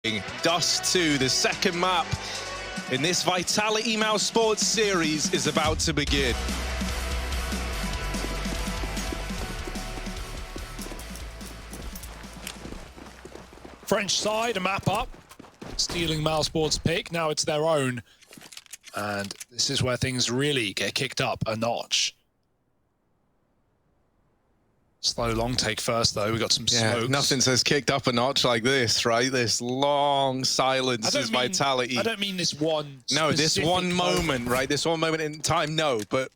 Dust2, the second map in this Vitality mousesports series, is about to begin. French side, a map up, stealing mousesports pick. Now it's their own. And this is where things really get kicked up a notch. Slow long take first, though. We got some smokes. Nothing says kicked up a notch like this, right? This long silence is Vitality. I don't mean this one. No, this one moment, right? This one moment in time, no, but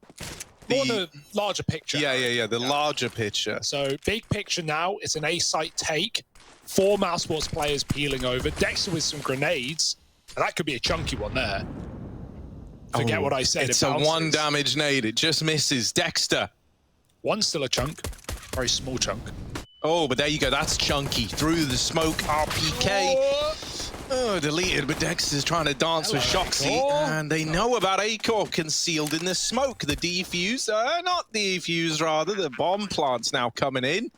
the larger picture. Yeah. The larger picture. So big picture now. It's an A-site take. 4 mousesports players peeling over. Dexter with some grenades. And that could be a chunky one there. Forget what I said. It's a 1 damage nade. It just misses. Dexter. One's still a chunk. Very small chunk. Oh, but there you go. That's chunky. Through the smoke, RPK. Oh, deleted, but Dexter's trying to dance with Shoxy. And they know about Acor concealed in the smoke. The defuse, not defuse, rather. The bomb plant's now coming in.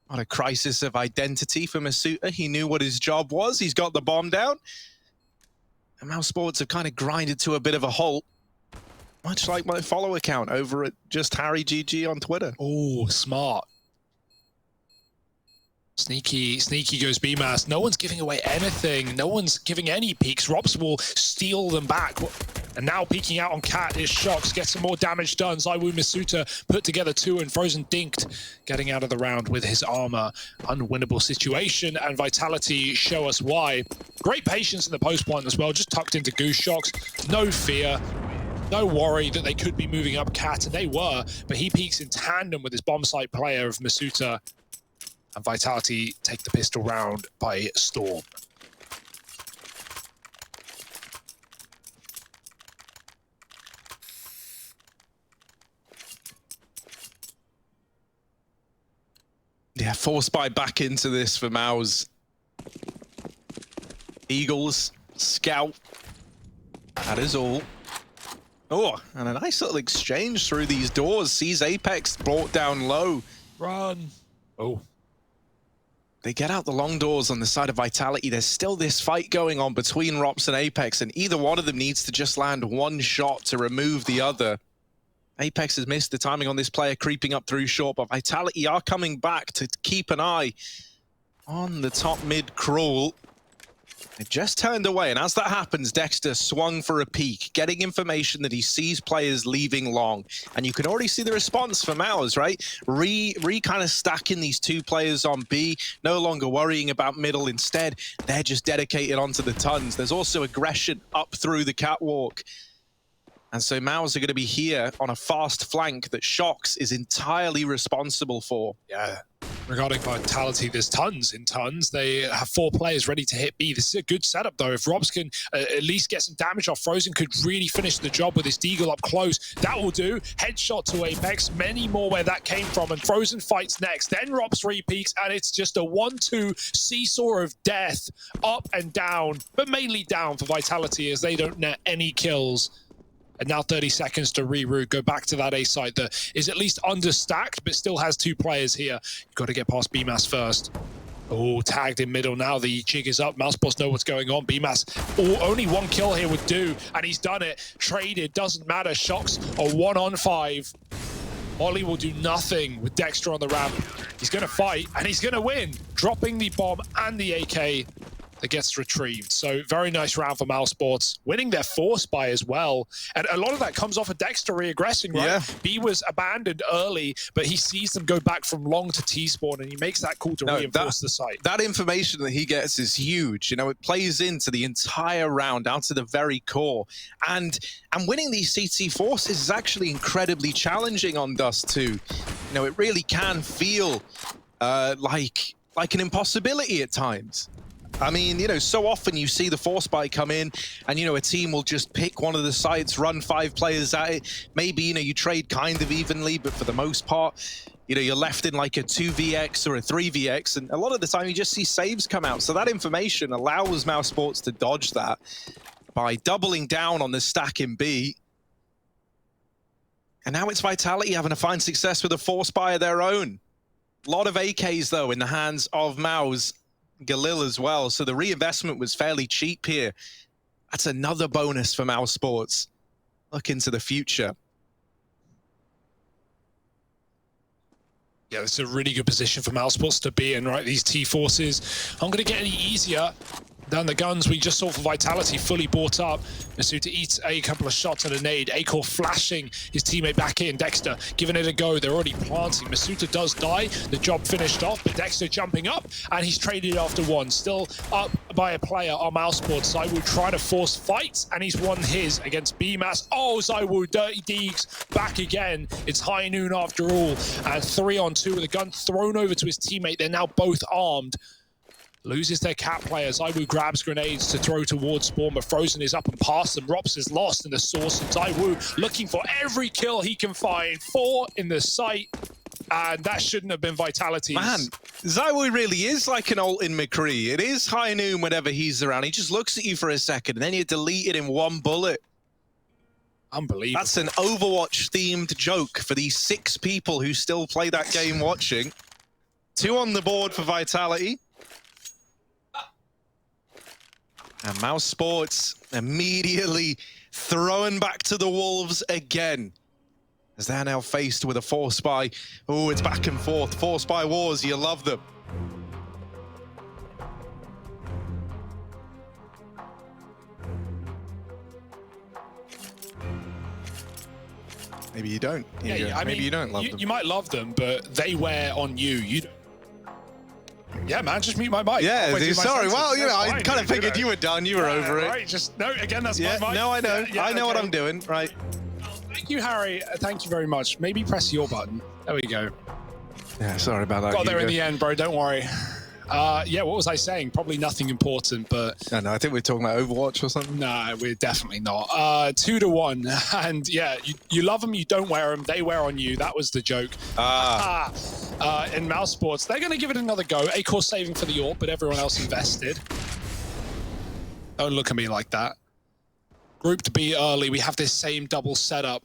What a crisis of identity for Masuta. He knew what his job was. He's got the bomb down. And mousesports have kind of grinded to a bit of a halt. Much like my follow account over at just Harry GG on Twitter. Oh, smart. Sneaky goes BMAS. No one's giving away anything. No one's giving any peeks. Robs will steal them back. And now peeking out on Cat is Shox. Gets some more damage done. Zaiwu Masuta put together 2 and Frozen dinked. Getting out of the round with his armor. Unwinnable situation. And Vitality show us why. Great patience in the post point as well. Just tucked into Goose Shox. No fear. No worry that they could be moving up Cat, and they were, but he peeks in tandem with his bomb site player of Masuta, and Vitality take the pistol round by storm. Yeah, force buy back into this for Mouse. Eagles, Scout, that is all. Oh, and a nice little exchange through these doors. Sees Apex brought down low. Run. Oh. They get out the long doors on the side of Vitality. There's still this fight going on between Rops and Apex, and either one of them needs to just land one shot to remove the other. Apex has missed the timing on this player creeping up through short, but Vitality are coming back to keep an eye on the top mid crawl. It just turned away, and as that happens, Dexter swung for a peek, getting information that he sees players leaving long. And you can already see the response from ours, right? Re kind of stacking these 2 players on B, no longer worrying about middle. Instead, they're just dedicated onto the tons. There's also aggression up through the catwalk. And so Mouse are going to be here on a fast flank that Shox is entirely responsible for. Yeah. Regarding Vitality, there's tons in tons. They have 4 players ready to hit B. This is a good setup, though. If Robs can at least get some damage off, Frozen could really finish the job with his Deagle up close. That will do. Headshot to Apex. Many more where that came from. And Frozen fights next. Then Robs repeaks, and it's just a 1-2 seesaw of death. Up and down, but mainly down for Vitality as they don't net any kills. And now 30 seconds to reroute, go back to that A site that is at least understacked, but still has 2 players here. You've got to get past BMAS first. Oh, tagged in middle now. The jig is up. mousesports know what's going on. BMAS, only 1 kill here would do, and he's done it. Traded, doesn't matter. Shox a 1-on-5. Molly will do nothing with Dexter on the ramp. He's going to fight, and he's going to win, dropping the bomb and the AK. That gets retrieved. So very nice round for mousesports, winning their force buy as well. And a lot of that comes off of Dexter re-aggressing, right? Yeah. B was abandoned early, but he sees them go back from long to T-spawn, and he makes that call to reinforce the site. That information that he gets is huge. You know, it plays into the entire round, down to the very core. And winning these CT forces is actually incredibly challenging on Dust2. You know, it really can feel like an impossibility at times. I mean, you know, so often you see the force buy come in and, you know, a team will just pick one of the sites, run 5 players at it. Maybe, you know, you trade kind of evenly, but for the most part, you know, you're left in like a 2vx or a 3vx, and a lot of the time you just see saves come out. So that information allows mousesports to dodge that by doubling down on the stack in B. And now it's Vitality having to find success with a force buy of their own. A lot of AKs, though, in the hands of Mouse. Galil as well, so the reinvestment was fairly cheap here. That's another bonus for mousesports. Look into the future. Yeah, it's a really good position for mousesports to be in, right? These T-forces aren't going to get any easier than the guns we just saw for Vitality fully bought up. masuta eats a couple of shots at a nade. Acor flashing his teammate back in. Dexter giving it a go. They're already planting. masuta does die. The job finished off, but Dexter jumping up, and he's traded after one. Still up by a player on mousesports. ZywOo trying to force fights, and he's won his against BMAS. Oh, ZywOo, Dirty Deegs back again. It's high noon after all, and 3-on-2 with a gun thrown over to his teammate. They're now both armed. Loses their cat player. ZywOo grabs grenades to throw towards Spawn, but Frozen is up and past them. Rops is lost in the source, and ZywOo looking for every kill he can find. 4 in the sight, and that shouldn't have been Vitality's. Man, ZywOo really is like an Alton McCree. It is high noon whenever he's around. He just looks at you for a second, and then you delete it in one bullet. Unbelievable. That's an Overwatch-themed joke for these 6 people who still play that game watching. 2 on the board for Vitality. And mousesports immediately thrown back to the wolves again, as they're now faced with a 4-spy. Oh, it's back and forth. 4-spy wars, you love them. Maybe you don't. Yeah, I maybe mean, you don't love them. You might love them, but they wear on you. You don't. Yeah, man, just mute my mic. Yeah, sorry. Well, you know, I fine, kind of figured you were done. You were over it. Right, just, no, again, that's Yeah, my mic. no, I know. Yeah, I know what okay. I'm doing. Right. Thank you, Harry. Thank you very much. Maybe press your button. There we go. Yeah, sorry about that. Got there in the end, bro. Don't worry. Yeah, what was I saying? Probably nothing important, but... No, I think we're talking about Overwatch or something. No, we're definitely not. 2-1. And yeah, you love them, you don't wear them, they wear on you. That was the joke. In mousesports, they're going to give it another go. Acor saving for the AWP, but everyone else invested. Don't look at me like that. Grouped B early, we have this same double setup.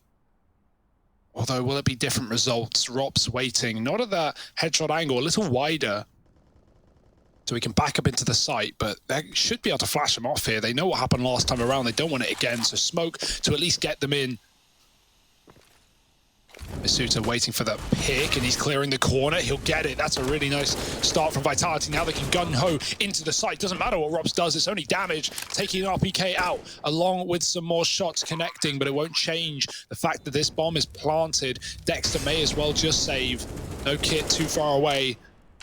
Although, will it be different results? Rops waiting, not at that headshot angle, a little wider. So we can back up into the site, but they should be able to flash them off here. They know what happened last time around. They don't want it again, so smoke to at least get them in. masuta waiting for the pick, and he's clearing the corner. He'll get it. That's a really nice start from Vitality. Now they can gun-ho into the site. Doesn't matter what Rops does. It's only damage. Taking RPK out, along with some more shots connecting, but it won't change the fact that this bomb is planted. Dexter may as well just save. No kit too far away.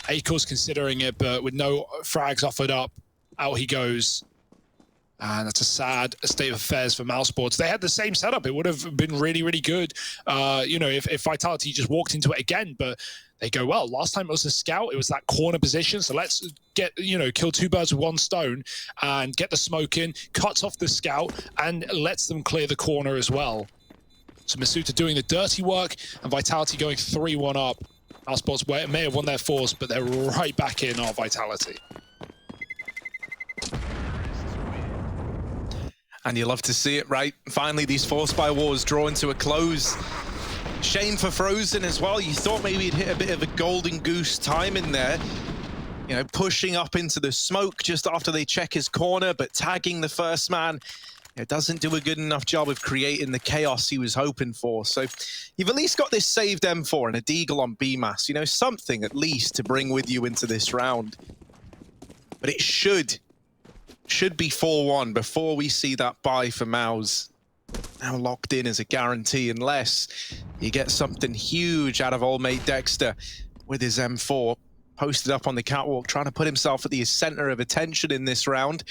Acor's considering it, but with no frags offered up, out he goes. And that's a sad state of affairs for mousesports. They had the same setup. It would have been really, really good, you know, if Vitality just walked into it again. But they go, well, last time it was a scout. It was that corner position. So let's get, you know, kill 2 birds with 1 stone and get the smoke in, cuts off the scout, and lets them clear the corner as well. So masuta doing the dirty work, and Vitality going 3-1 up. mousesports may have won their force, but they're right back in our Vitality. And you love to see it, right? Finally, these 4-spy wars drawing to a close. Shame for Frozen as well. You thought maybe he'd hit a bit of a golden goose time in there. You know, pushing up into the smoke just after they check his corner, but tagging the first man. It doesn't do a good enough job of creating the chaos he was hoping for. So you've at least got this saved M4 and a Deagle on BMAS. You know, something at least to bring with you into this round. But it should be 4-1 before we see that buy for Mouse. Now locked in as a guarantee, unless you get something huge out of old mate Dexter with his M4. Posted up on the catwalk, trying to put himself at the center of attention in this round.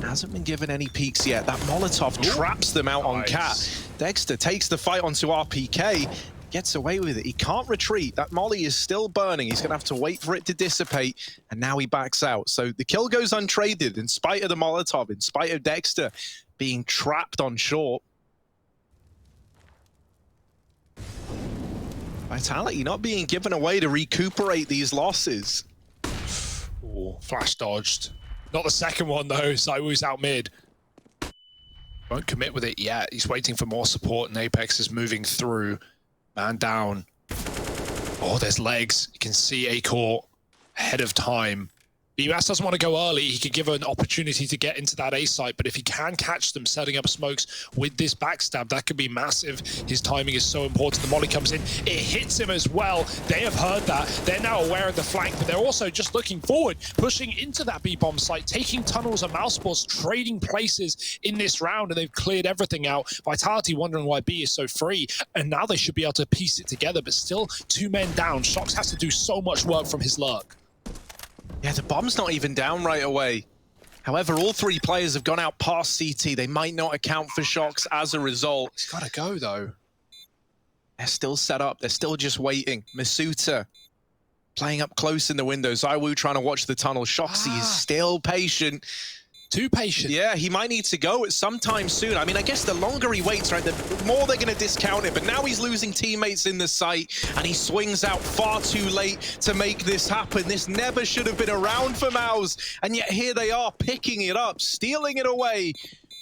Hasn't been given any peeks yet. That Molotov traps them out on Cat. Dexter takes the fight onto RPK, gets away with it. He can't retreat. That molly is still burning. He's going to have to wait for it to dissipate, and now he backs out. So the kill goes untraded in spite of the Molotov, in spite of Dexter being trapped on short. Vitality not being given away to recuperate these losses. Ooh, flash dodged. Not the second one, though. ZywOo's out mid. Won't commit with it yet. He's waiting for more support, and Apex is moving through. Man down. Oh, there's legs. You can see Acor ahead of time. BMAS doesn't want to go early. He could give an opportunity to get into that A site, but if he can catch them setting up smokes with this backstab, that could be massive. His timing is so important. The molly comes in. It hits him as well. They have heard that. They're now aware of the flank, but they're also just looking forward, pushing into that B-bomb site, taking tunnels and mousesports, trading places in this round, and they've cleared everything out. Vitality wondering why B is so free, and now they should be able to piece it together, but still 2 men down. Shox has to do so much work from his lurk. Yeah, the bomb's not even down right away. However, all 3 players have gone out past CT. They might not account for Shox as a result. He's got to go, though. They're still set up. They're still just waiting. Masuta playing up close in the window. ZywOo trying to watch the tunnel. Shoxy is still patient. Too patient. Yeah, he might need to go at some time soon. I mean, I guess the longer he waits, right, the more they're going to discount it. But now he's losing teammates in the site, and he swings out far too late to make this happen. This never should have been around for Mouse, and yet here they are picking it up, stealing it away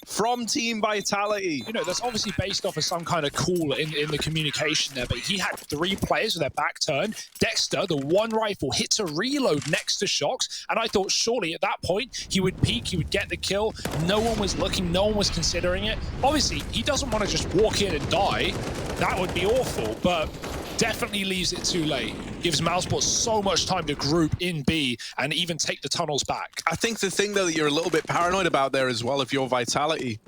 from Team Vitality. You know, that's obviously based off of some kind of call in the communication there, but he had 3 players with their back turned. Dexter, the 1 rifle, hits a reload next to Shox, and I thought surely at that point he would peek, he would get the kill. No one was looking, no one was considering it. Obviously, he doesn't want to just walk in and die. That would be awful, but definitely leaves it too late. Gives mousesports so much time to group in B and even take the tunnels back. I think the thing, though, that you're a little bit paranoid about there as well, if you're Vitality,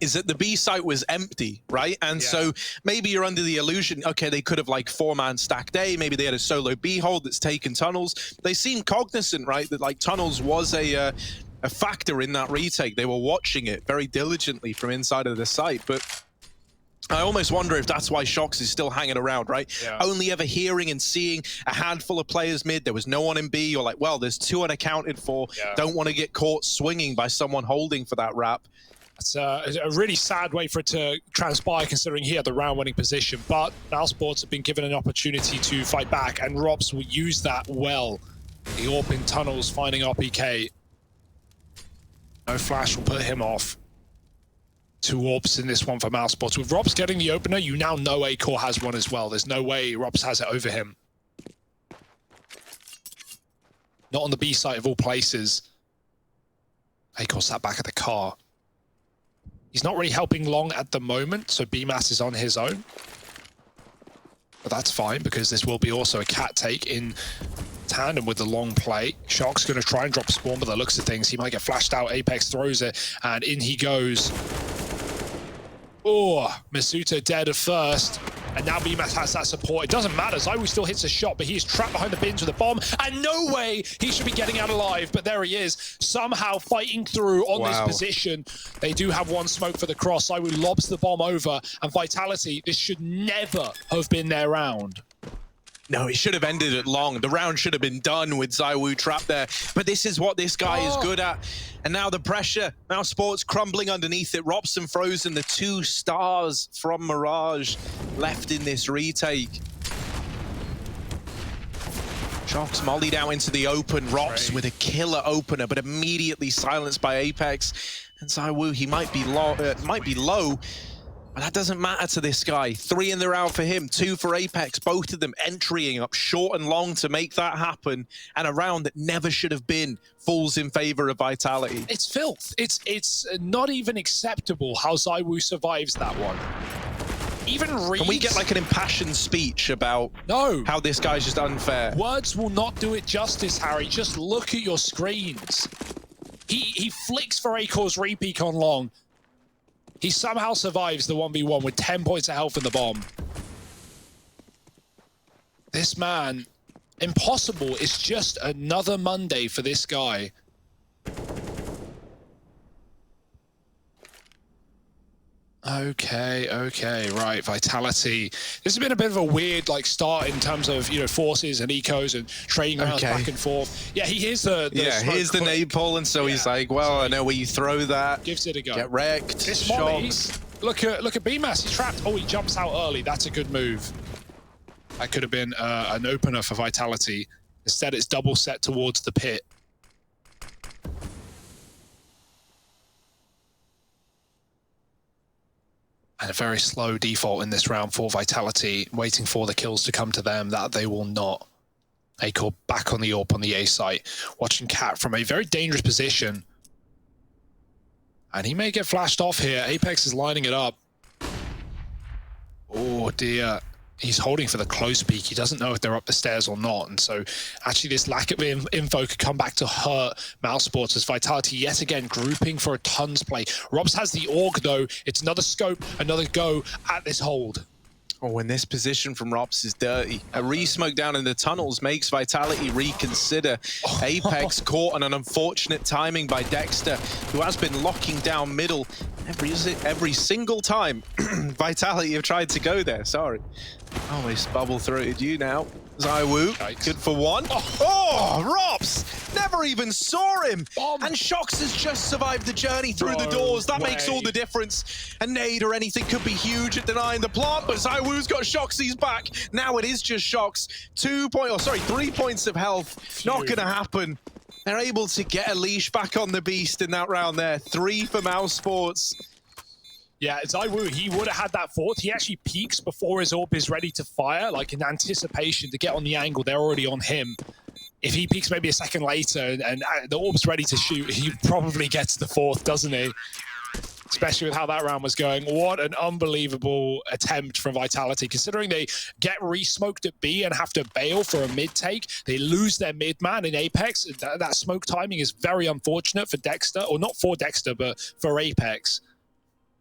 is that the B site was empty, right? And so maybe you're under the illusion, okay, they could have like 4-man stacked A, maybe they had a solo B hold that's taken tunnels. They seem cognizant, right, that like tunnels was a factor in that retake. They were watching it very diligently from inside of the site, but I almost wonder if that's why Shox is still hanging around, right? Yeah. Only ever hearing and seeing a handful of players mid. There was no one in B. You're like, well, there's 2 unaccounted for. Yeah. Don't want to get caught swinging by someone holding for that wrap. It's a really sad way for it to transpire, considering he had the round-winning position. But mousesports have been given an opportunity to fight back, and Robs will use that well. The AWP in tunnels finding RPK. No flash will put him off. 2 AWPs in this one for mousesports. With Robs getting the opener, you now know A-Core has one as well. There's no way Robs has it over him. Not on the B site of all places. A-Core sat back at the car. He's not really helping long at the moment, so BMAS is on his own. But that's fine, because this will be also a cat take in tandem with the long play. Shock's going to try and drop spawn, but the looks of things, he might get flashed out. Apex throws it, and in he goes. Oh, Masuta dead at first. And now BMAS has that support. It doesn't matter. ZywOo still hits a shot, but he's trapped behind the bins with a bomb. And no way he should be getting out alive. But there he is, somehow fighting through on this position. They do have 1 smoke for the cross. ZywOo lobs the bomb over. And Vitality, this should never have been their round. No, it should have ended it long. The round should have been done with ZywOo trapped there. But this is what this guy is good at. And now the pressure. mousesports crumbling underneath it. Robson frozen. The 2 stars from Mirage left in this retake. Shox mollied out into the open. Rops with a killer opener, but immediately silenced by Apex. And ZywOo, he might be low. But that doesn't matter to this guy. 3 in the round for him, 2 for Apex, both of them entrying up short and long to make that happen. And a round that never should have been falls in favor of Vitality. It's filth. It's not even acceptable how ZywOo survives that one. Even Reeves... Can we get like an impassioned speech about how this guy's just unfair? Words will not do it justice, Harry. Just look at your screens. He flicks for A-Core's repeak on long. He somehow survives the 1v1 with 10 points of health in the bomb. This man, impossible. It's just another Monday for this guy. Okay, right, Vitality. This has been a bit of a weird start in terms of, forces and ecos and trading around back and forth. Yeah, he hears the here's the nade pull, and so he's like, well, I know where you throw that. Gives it a go. Get wrecked. This molly, look at BMAS, he's trapped. Oh, he jumps out early. That's a good move. That could have been an opener for Vitality. Instead, it's double set towards the pit. And a very slow default in this round for Vitality, waiting for the kills to come to them, that they will not. Acor back on the AWP on the A site, watching Cat from a very dangerous position. And he may get flashed off here. Apex is lining it up. Oh dear. He's holding for the close peek. He doesn't know if they're up the stairs or not. And so actually this lack of info could come back to hurt mousesports as Vitality yet again grouping for a tons play. Robs has the AUG though. It's another scope, another go at this hold. Oh, and this position from Rops is dirty. A re-smoke down in the tunnels makes Vitality reconsider. Apex caught on an unfortunate timing by Dexter, who has been locking down middle every single time Vitality have tried to go there. Sorry. Almost bubble-throated you now. Zywoo, good for one. Oh, Rops! Never even saw him! And Shox has just survived the journey through the doors. That makes all the difference. A nade or anything could be huge at denying the plant, but Zywoo's got Shoxy's back. Now it is just Shox. 3 points of health. Not gonna happen. They're able to get a leash back on the beast in that round there. 3 for mousesports. Yeah, Zywoo, he would have had that fourth. He actually peeks before his AWP is ready to fire, like in anticipation to get on the angle. They're already on him. If he peeks maybe a second later and the AWP's ready to shoot, he probably gets the fourth, doesn't he? Especially with how that round was going. What an unbelievable attempt from Vitality, considering they get re-smoked at B and have to bail for a mid-take. They lose their mid-man in Apex. That smoke timing is very unfortunate for Dexter, or not for Dexter, but for Apex.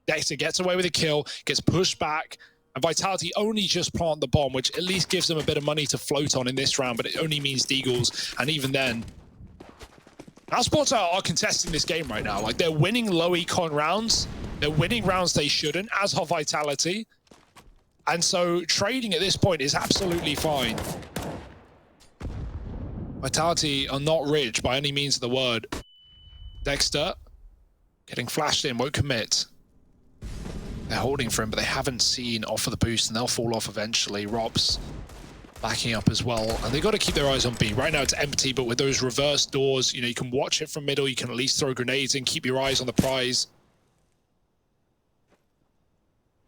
Dexter gets away with a kill, gets pushed back, and Vitality only just plant the bomb, which at least gives them a bit of money to float on in this round, but it only means Deagles, and even then, mousesports are contesting this game right now. Like, they're winning low econ rounds, they're winning rounds they shouldn't, as are Vitality, and so trading at this point is absolutely fine. Vitality are not rich by any means of the word. Dexter getting flashed in, won't commit. They're holding for him, but they haven't seen off of the boost, and they'll fall off eventually. Robs backing up as well, and they've got to keep their eyes on B. Right now it's empty, but with those reverse doors, you know, you can watch it from middle, you can at least throw grenades in, keep your eyes on the prize.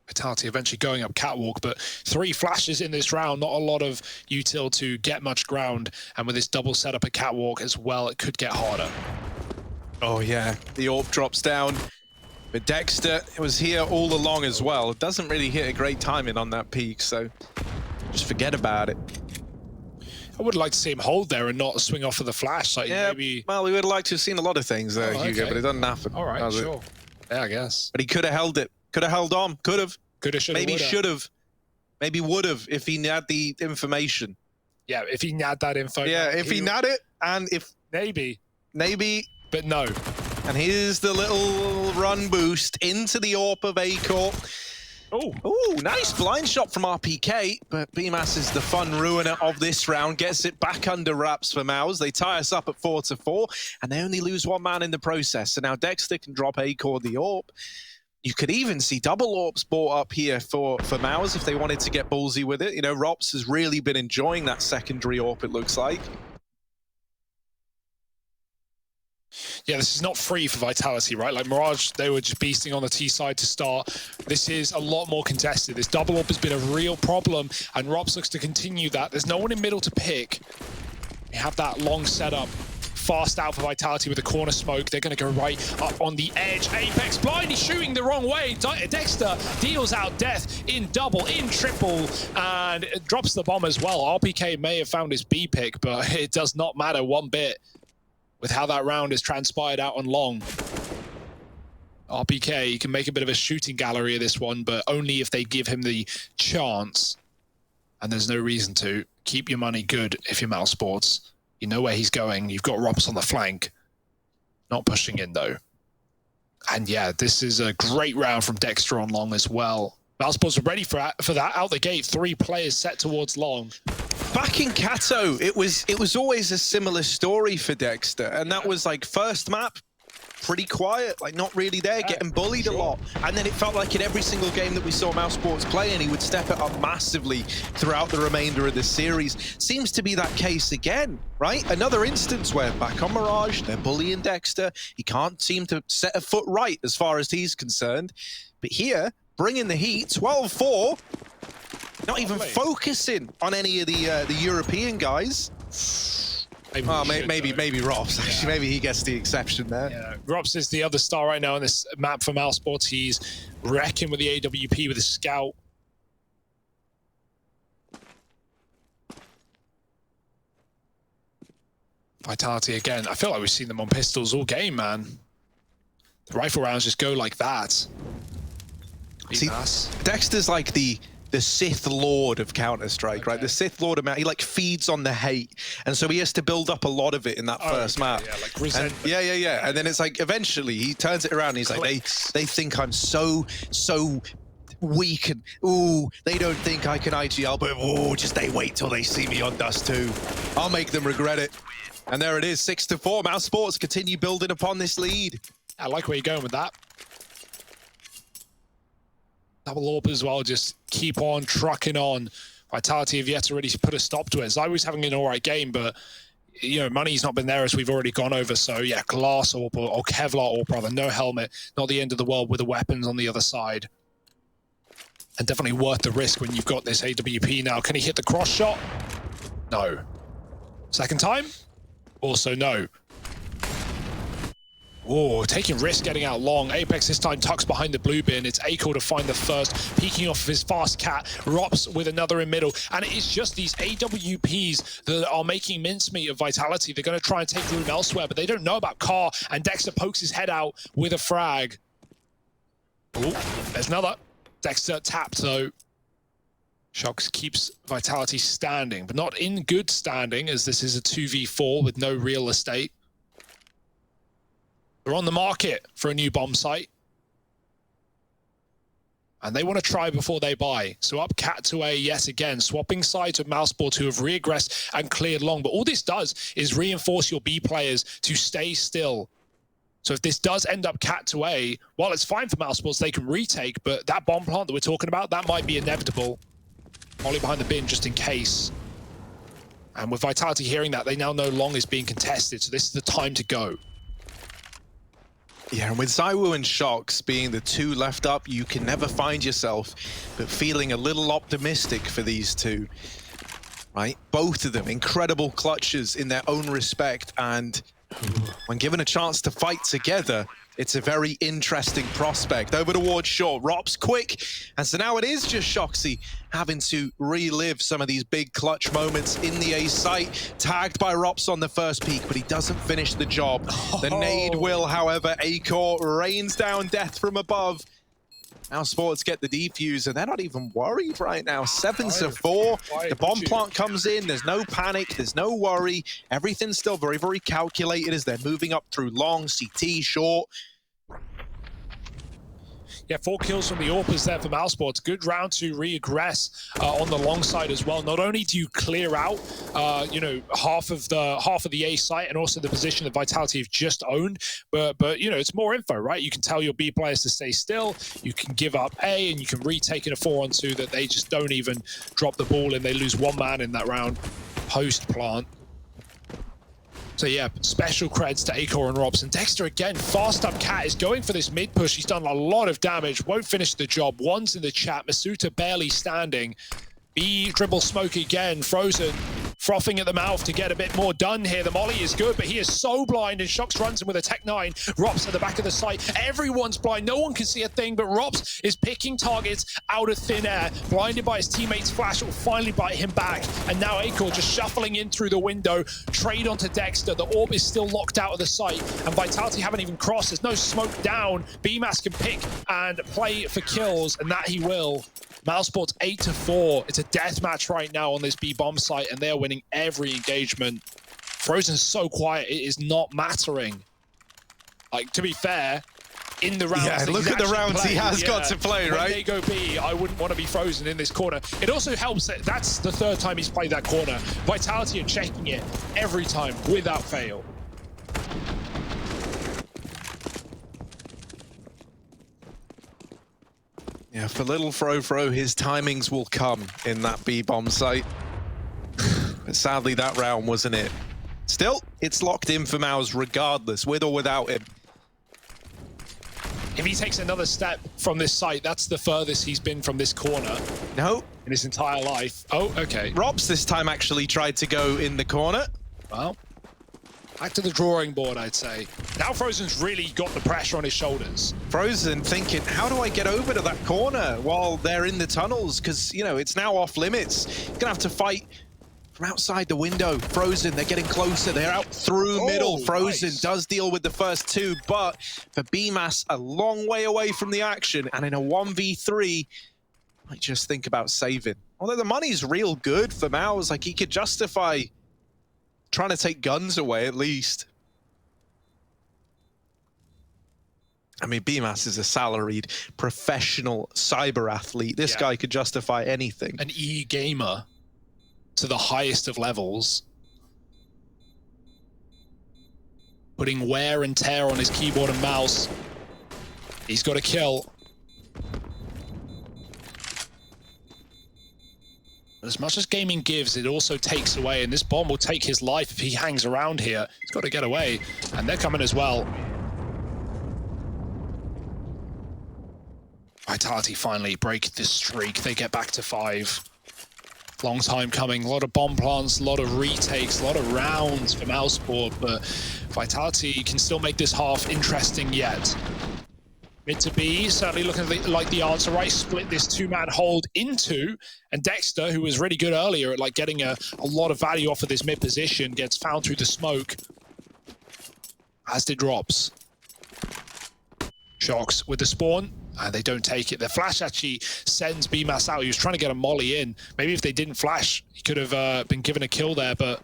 Vitality eventually going up catwalk, but 3 flashes in this round, not a lot of util to get much ground, and with this double setup at catwalk as well, it could get harder. Oh yeah, the AWP drops down. But Dexter was here all along as well. Doesn't really hit a great timing on that peak, so just forget about it. I would like to see him hold there and not swing off of the flash. Like, yeah, maybe... well, we would like to have seen a lot of things there, Hugo, but it doesn't happen. All right, sure. Yeah, I guess. But he could have held it. Could have held on. Could have. Could have, should have, maybe should have. Maybe would have if he had the information. Yeah, if he had that info. Yeah, if he had it, and if... Maybe. Maybe. But no. And here's the little run boost into the AWP of Acor. Oh, nice blind shot from RPK, but BMAS is the fun ruiner of this round, gets it back under wraps for Mouse. They tie us up at 4-4, and they only lose 1 man in the process. So now Dexter can drop Acor the AWP. You could even see double AWPs bought up here for Mouse if they wanted to get ballsy with it. You know, Rops has really been enjoying that secondary AWP, it looks like. Yeah, this is not free for Vitality, right? Like Mirage, they were just beasting on the T side to start. This is a lot more contested. This double AWP has been a real problem, and Rops looks to continue that. There's no one in middle to pick. They have that long setup. Fast out for Vitality with a corner smoke. They're going to go right up on the edge. Apex blind, he's shooting the wrong way. Dexter deals out death in double, in triple, and it drops the bomb as well. RPK may have found his B pick, but it does not matter one bit with how that round has transpired out on long. RPK, you can make a bit of a shooting gallery of this one, but only if they give him the chance. And there's no reason to. Keep your money good if you're mousesports. You know where he's going. You've got Robs on the flank. Not pushing in, though. And yeah, this is a great round from Dexter on long as well. mousesports are ready for that. Out the gate, 3 players set towards long. Back in Kato, it was always a similar story for Dexter, and that was like first map, pretty quiet, like not really there, getting bullied a lot. And then it felt like in every single game that we saw mousesports play, and he would step it up massively throughout the remainder of the series. Seems to be that case again, right? Another instance where back on Mirage, they're bullying Dexter. He can't seem to set a foot right as far as he's concerned. But here, bringing the heat, 12-4. Not even focusing on any of the European guys. Maybe Robs. Yeah. Maybe he gets the exception there. Yeah, Robs is the other star right now on this map for mousesports. He's wrecking with the AWP with his scout. Vitality again. I feel like we've seen them on pistols all game, man. The rifle rounds just go like that. See, Dexter's like the Sith Lord of Counter-Strike, right? The Sith Lord of he like feeds on the hate, and so he has to build up a lot of it in that first map. Yeah, like resentment. And, and then it's like eventually he turns it around. And he's like, they think I'm so weak, and they don't think I can IGL, but just they wait till they see me on Dust2. I'll make them regret it. And there it is, 6-4. mousesports continue building upon this lead. I like where you're going with that. Double AWP as well, just keep on trucking on. Vitality have yet to really put a stop to it. Zywo's having an all right game, but you know, money's not been there as we've already gone over. So yeah, glass AWP or Kevlar AWP rather, no helmet, not the end of the world with the weapons on the other side. And definitely worth the risk when you've got this AWP now. Can he hit the cross shot? No. Second time? Also no. Oh, taking risk getting out long. Apex this time tucks behind the blue bin. It's Acor to find the first, peeking off of his fast cat. Rops with another in middle. And it is just these AWPs that are making mincemeat of Vitality. They're going to try and take room elsewhere, but they don't know about Car. And Dexter pokes his head out with a frag. Oh, there's another. Dexter tapped though. Shocks keeps Vitality standing, but not in good standing, as this is a 2v4 with no real estate. They're on the market for a new bomb site. And they want to try before they buy. So up cat to A yet again, swapping sides with mousesports who have regressed and cleared long. But all this does is reinforce your B players to stay still. So if this does end up cat to A, while it's fine for mousesports, they can retake, but that bomb plant that we're talking about, that might be inevitable. Molly behind the bin just in case. And with Vitality hearing that, they now know long is being contested. So this is the time to go. Yeah, and with Zywo and Shocks being the two left up, you can never find yourself but feeling a little optimistic for these two, right? Both of them, incredible clutches in their own respect, and when given a chance to fight together, it's a very interesting prospect. Over towards short, Rops quick, and so now it is just Shoxy having to relive some of these big clutch moments in the A site. Tagged by Rops on the first peak, but he doesn't finish the job. The nade will, however. Acor rains down death from above. mousesports get the defuse, and they're not even worried right now. 7-4. The bomb plant comes in. There's no panic. There's no worry. Everything's still very, very calculated as they're moving up through long, CT, short. Yeah, 4 kills from the AWPers there for mousesports. Good round to regress on the long side as well. Not only do you clear out, you know, half of the A site and also the position that Vitality have just owned, but you know, it's more info, right? You can tell your B players to stay still. You can give up A, and you can retake in a 4-on-2 that they just don't even drop the ball and they lose 1 man in that round post plant. So yeah, special creds to Acor and Robson. Dexter again, fast up cat is going for this mid push. He's done a lot of damage, won't finish the job. One's in the chat, Masuta barely standing. B dribble smoke again, Frozen frothing at the mouth to get a bit more done here. The molly is good, but he is so blind, and Shox runs him with a Tech 9. Rops at the back of the site. Everyone's blind. No one can see a thing, but Rops is picking targets out of thin air. Blinded by his teammate's flash, it will finally bite him back. And now Acor just shuffling in through the window. Trade onto Dexter. The orb is still locked out of the site, and Vitality haven't even crossed. There's no smoke down. BMAS can pick and play for kills, and that he will. mousesports 8-4. It's a death match right now on this B bomb site, and they are winning every engagement. Frozen's so quiet, it is not mattering. Like, to be fair, in the rounds, yeah, look at the rounds he has got to play, right? When they go B, I wouldn't want to be Frozen in this corner. It also helps that that's the 3rd time he's played that corner. Vitality are checking it every time without fail. Yeah, for little Fro, his timings will come in that B-bomb site. But sadly, that round wasn't it. Still, it's locked in for Mouse regardless, with or without him. If he takes another step from this site, that's the furthest he's been from this corner No. in his entire life. Oh, okay. Robs this time actually tried to go in the corner. Well, back to the drawing board, I'd say. Now Frozen's really got the pressure on his shoulders. Frozen thinking, how do I get over to that corner while they're in the tunnels? Because, you know, it's now off limits. He's gonna have to fight from outside the window. Frozen, they're getting closer. They're out through middle. Frozen does deal with the first two, but for BMAS, a long way away from the action. And in a 1v3, might just think about saving. Although the money's real good for Mouse. Like, he could justify trying to take guns away at least. I mean, BMAS is a salaried professional cyber athlete. This guy could justify anything. An e-gamer to the highest of levels. Putting wear and tear on his keyboard and mouse. He's got a kill. As much as gaming gives, it also takes away, and this bomb will take his life if he hangs around here. He's got to get away, and they're coming as well. Vitality finally break this streak. They get back to 5. Long time coming. A lot of bomb plants, a lot of retakes, a lot of rounds for mousesports, but Vitality can still make this half interesting yet. Mid to B, certainly looking like the answer, right? Split this two-man hold into, and Dexter, who was really good earlier at like getting a lot of value off of this mid position, gets found through the smoke, as did Drops. Shocks with the spawn, and they don't take it. The flash actually sends BMAS out. He was trying to get a molly in. Maybe if they didn't flash, he could have been given a kill there, but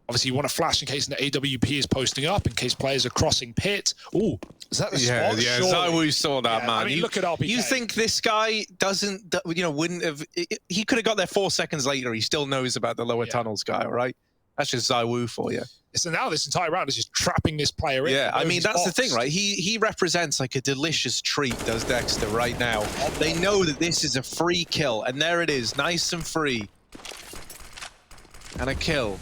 obviously you want to flash in case an AWP is posting up, in case players are crossing pit. Ooh, is that the spot? Yeah, Surely. Zywoo saw that, man. I mean, look at RPK. You think this guy doesn't, you know, wouldn't have, he could have got there 4 seconds later. He still knows about the lower tunnels guy, right? That's just Zywoo for you. So now this entire round is just trapping this player in. Yeah, I mean, that's the thing, right? He represents like a delicious treat, does Dexter, right now. They know that this is a free kill, and there it is, nice and free. And a kill.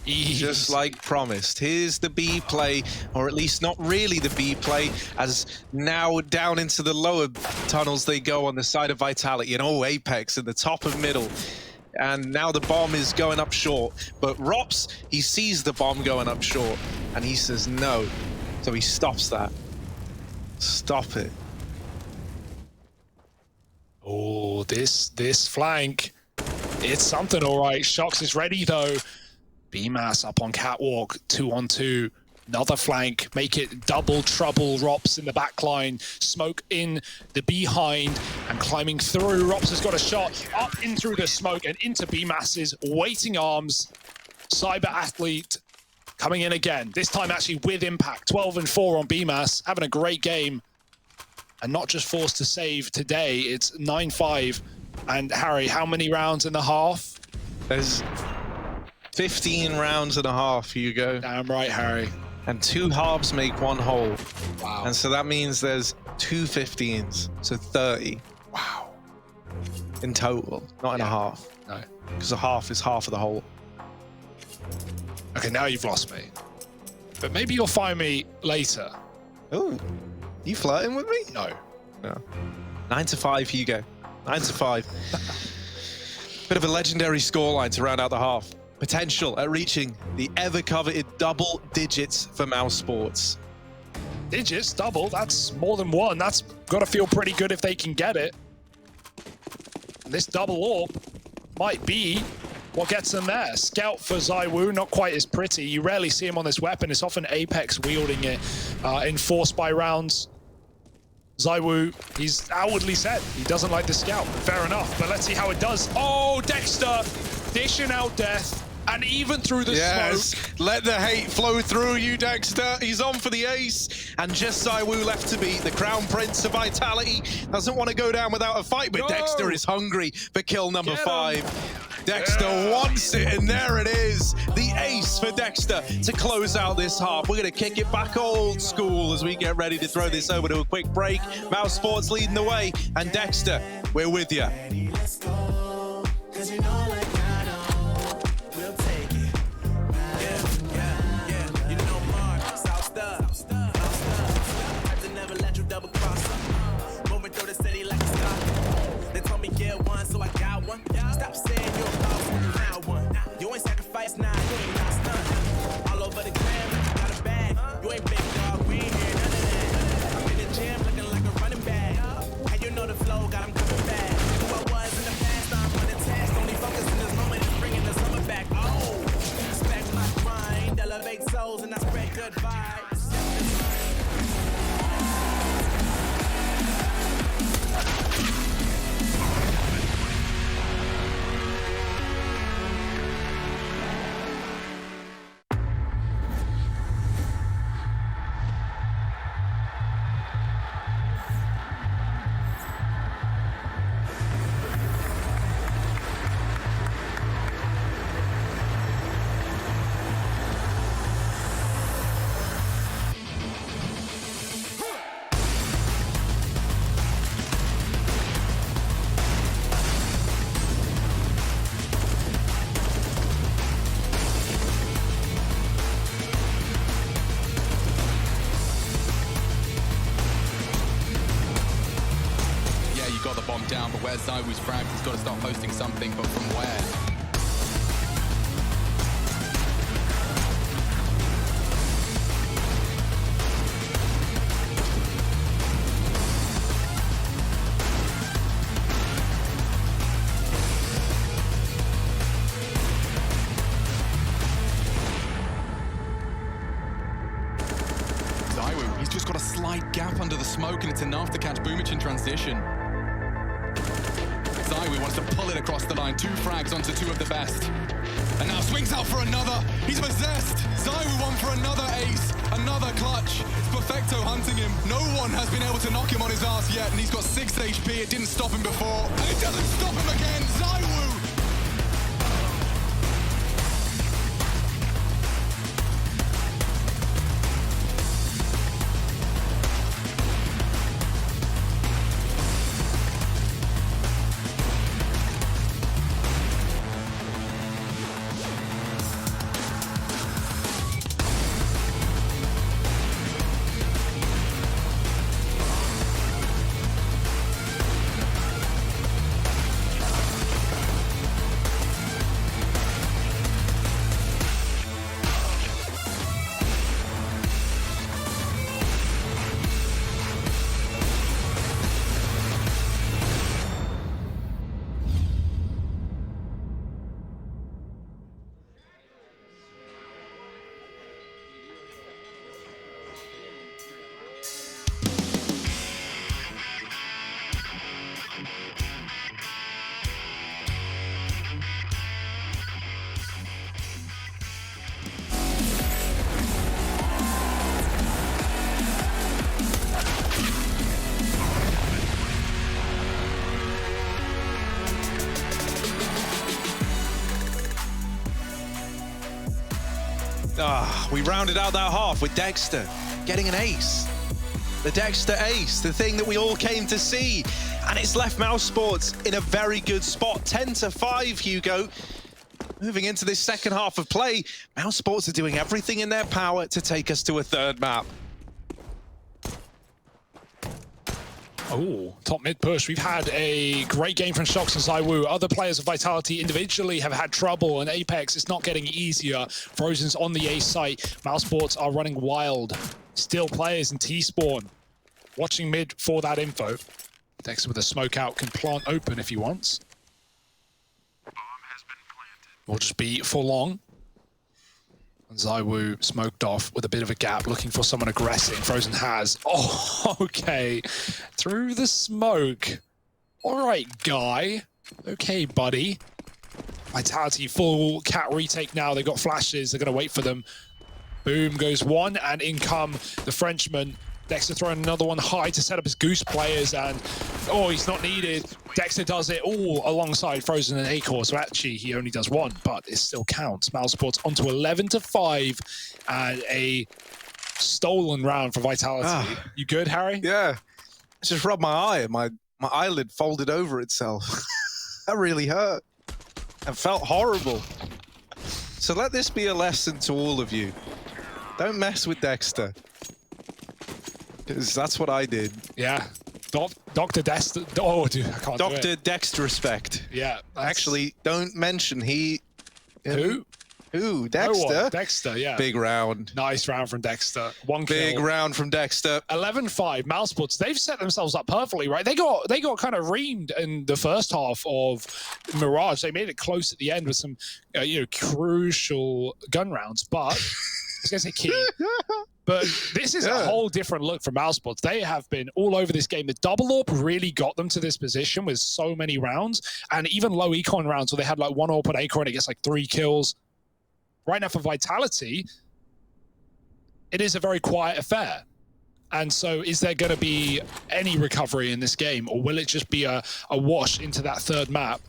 Just like promised. Here's the B play, or at least not really the B play, as now down into the lower tunnels they go on the side of Vitality, and oh, Apex in the top of middle. And now the bomb is going up short, but Rops, he sees the bomb going up short, and he says no. So he stops that. Stop it. Oh, this flank. It's something, all right. Shocks is ready, though. BMAS up on catwalk, 2-on-2. Another flank, make it double trouble. Rops in the back line, smoke in the behind, and climbing through. Rops has got a shot up in through the smoke and into BMAS's waiting arms. Cyber athlete coming in again, this time actually with impact. 12-4 on BMAS, having a great game. And not just forced to save today, it's 9-5. And Harry, how many rounds in the half? There's 15 rounds and a half, Hugo. Damn right, Harry. And 2 halves make 1 whole. Wow. And so that means there's 2 15s, so 30. Wow. In total, not in a half. No. Because a half is half of the whole. Okay, now you've lost me. But maybe you'll find me later. Oh, you flirting with me? No. No. 9-5, Hugo. 9-5. Bit of a legendary scoreline to round out the half. Potential at reaching the ever-coveted double digits for mousesports. Digits, double, that's more than 1. That's got to feel pretty good if they can get it. And this double orb might be what gets them there. Scout for Zywoo, not quite as pretty. You rarely see him on this weapon. It's often Apex wielding it, enforced by rounds. Zywoo, he's outwardly said he doesn't like the scout. Fair enough, but let's see how it does. Oh, Dexter dishing out death. And even through the smoke. Let the hate flow through you, Dexter. He's on for the ace. And just Zywoo left to beat. The Crown Prince of Vitality doesn't want to go down without a fight, but Dexter is hungry for kill number 5. Dexter wants it, and there it is. The ace for Dexter to close out this half. We're going to kick it back old school as we get ready to throw this over to a quick break. mousesports leading the way, and Dexter, we're with you. Got the bomb down, but where's Zywu's fragged? He's got to start posting something, but from where? Zywoo, he's just got a slight gap under the smoke, and it's enough to catch Boomich in transition. Zywoo wants to pull it across the line. 2 frags onto 2 of the best. And now swings out for another. He's possessed. Zywoo won for another ace. Another clutch. It's Perfecto hunting him. No one has been able to knock him on his ass yet. And he's got 6 HP. It didn't stop him before. And it doesn't stop him again. Zywoo! We rounded out that half with Dexter getting an ace. The Dexter ace, the thing that we all came to see. And it's left mousesports in a very good spot. 10-5, Hugo. Moving into this second half of play, mousesports are doing everything in their power to take us to a third map. Oh, top mid push. We've had a great game from Shox and Zywoo. Other players of Vitality individually have had trouble, and Apex is not getting easier. Frozen's on the A site. mousesports are running wild. Still players in T-spawn. Watching mid for that info. Dexter with a smoke out can plant open if he wants. Will just be for long. And Zywoo smoked off with a bit of a gap, looking for someone aggressing. Frozen has. Oh, okay. Through the smoke. All right, guy. Okay, buddy. Vitality full cat retake now. They've got flashes. They're going to wait for them. Boom goes one, and in come the Frenchman. Dexter throwing another one high to set up his Goose players, and oh, he's not needed. Dexter does it all alongside Frozen and Acor, so actually he only does one, but it still counts. mousesports onto 11-5, and a stolen round for Vitality. You good, Harry? Yeah. I just rubbed my eye, and my eyelid folded over itself. That really hurt and felt horrible. So let this be a lesson to all of you. Don't mess with Dexter. Because that's what I did. Yeah. Dr. Dexter. Oh, dude, I can't do it. Dr. Dexter respect. Yeah. Actually, don't mention he... Who? Who? Dexter? No one. Dexter, yeah. Big round. Nice round from Dexter. One kill. Big round from Dexter. 11-5. mousesports, they've set themselves up perfectly, right? They got kind of reamed in the first half of Mirage. They made it close at the end with some, crucial gun rounds, but I was going to say key. But this is a whole different look from mousesports. They have been all over this game. The double AWP really got them to this position with so many rounds, and even low econ rounds where they had like 1 AWP at acorn and it gets like 3 kills. Right now for Vitality, it is a very quiet affair. And so is there going to be any recovery in this game, or will it just be a wash into that third map?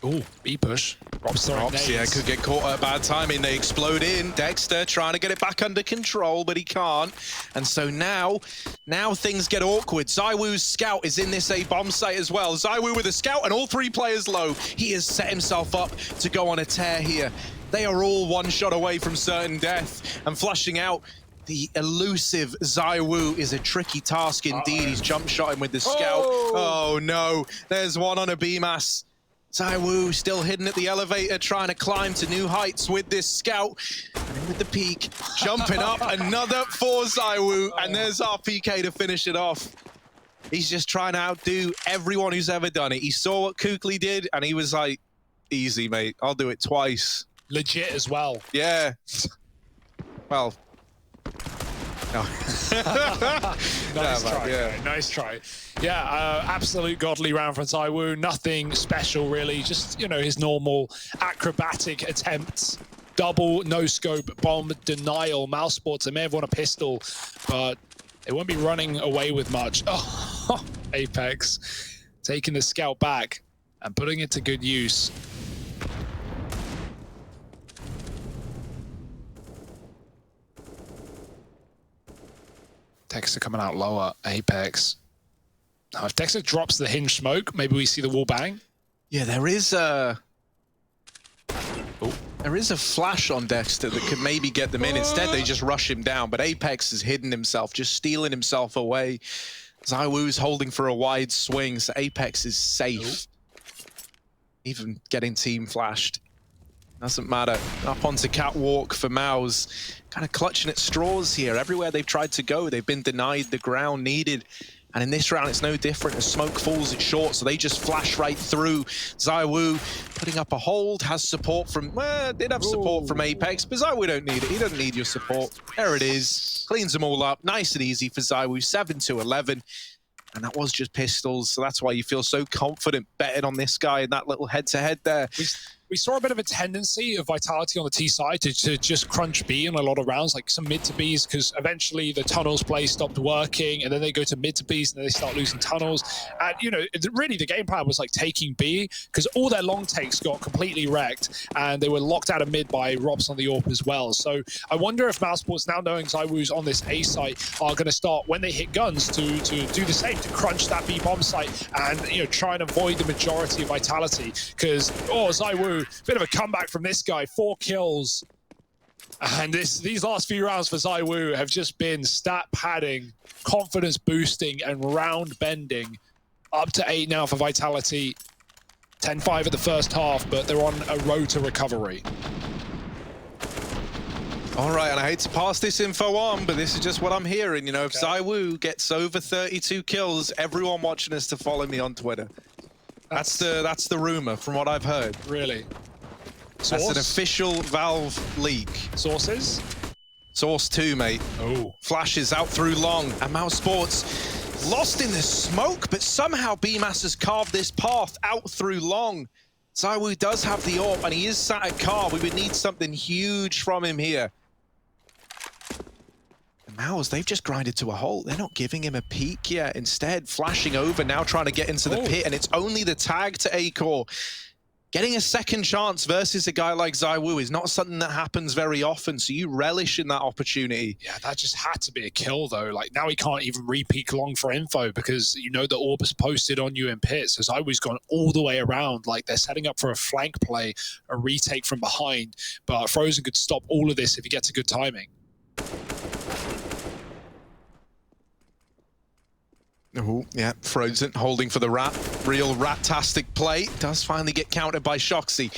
Oh, B push. Rob's yeah, could get caught at bad timing. They explode in. Dexter trying to get it back under control, but he can't. And so now things get awkward. ZywOo's scout is in this A bomb site as well. ZywOo with a scout and all 3 players low. He has set himself up to go on a tear here. They are all 1 shot away from certain death. And flushing out the elusive ZywOo is a tricky task indeed. He's jump shot him with the scout. Oh no, there's one on a BMAS. ZywOo still hidden at the elevator, trying to climb to new heights with this scout. And with the peak, jumping up, another for ZywOo, and there's our PK to finish it off. He's just trying to outdo everyone who's ever done it. He saw what Kukli did, and he was like, easy, mate, I'll do it twice. Legit as well. Yeah. Well, no. Nice try. Yeah. Nice try. Yeah, absolute godly round from ZywOo. Nothing special, really. Just, you know, his normal acrobatic attempts. Double, no-scope, bomb, denial. mousesports, they may have won a pistol, but they won't be running away with much. Oh, Apex taking the scout back and putting it to good use. Dexter coming out lower, Apex. Now, if Dexter drops the hinge smoke, maybe we see the wall bang. Yeah, there is a flash on Dexter that could maybe get them in. Instead, they just rush him down. But Apex has hidden himself, just stealing himself away. ZywOo's holding for a wide swing, so Apex is safe. Even getting team flashed. Doesn't matter. Up onto Catwalk for Mouse. Kind of clutching at straws here. Everywhere they've tried to go, they've been denied the ground needed. And in this round, it's no different. As smoke falls, it's short, so they just flash right through. ZywOo putting up a hold, has support from, well, did have support from Apex, but ZywOo don't need it. He doesn't need your support. There it is. Cleans them all up. Nice and easy for ZywOo, 7-11. And that was just pistols, so that's why you feel so confident betting on this guy in that little head-to-head there. We saw a bit of a tendency of Vitality on the T side to just crunch B in a lot of rounds, like some mid to Bs, because eventually the tunnels play stopped working, and then they go to mid to Bs, and then they start losing tunnels. And, you know, really the game plan was like taking B, because all their long takes got completely wrecked, and they were locked out of mid by Robs on the AWP as well. So I wonder if mousesports, now knowing ZywOo's on this A site, are going to start, when they hit guns, to do the same, to crunch that B bomb site, and, you know, try and avoid the majority of Vitality, because, ZywOo, bit of a comeback from this guy, 4 kills. And these last few rounds for ZywOo have just been stat padding, confidence boosting, and round bending. Up to 8 now for Vitality. 10-5 at the first half, but they're on a road to recovery. All right, and I hate to pass this info on, but this is just what I'm hearing. You know, if ZywOo gets over 32 kills, everyone watching us to follow me on Twitter. That's the rumor from what I've heard. Really? That's an official Valve leak. Sources? Source 2, mate. Oh. Flashes out through long, and mousesports lost in the smoke, but somehow BMAS has carved this path out through long. ZywOo does have the AWP, and he is sat at car. We would need something huge from him here. Mouse, they've just grinded to a halt. They're not giving him a peek yet. Instead, flashing over, now trying to get into the pit, and it's only the tag to A-Core. Getting a second chance versus a guy like ZywOo is not something that happens very often, so you relish in that opportunity. Yeah, that just had to be a kill, though. Like, now he can't even re-peek long for info because you know the AWP is posted on you in pit, so ZywOo's gone all the way around. Like, they're setting up for a flank play, a retake from behind, but Frozen could stop all of this if he gets a good timing. Oh, yeah, Frozen holding for the rat. Real rat-tastic play. Does finally get countered by Shoxy.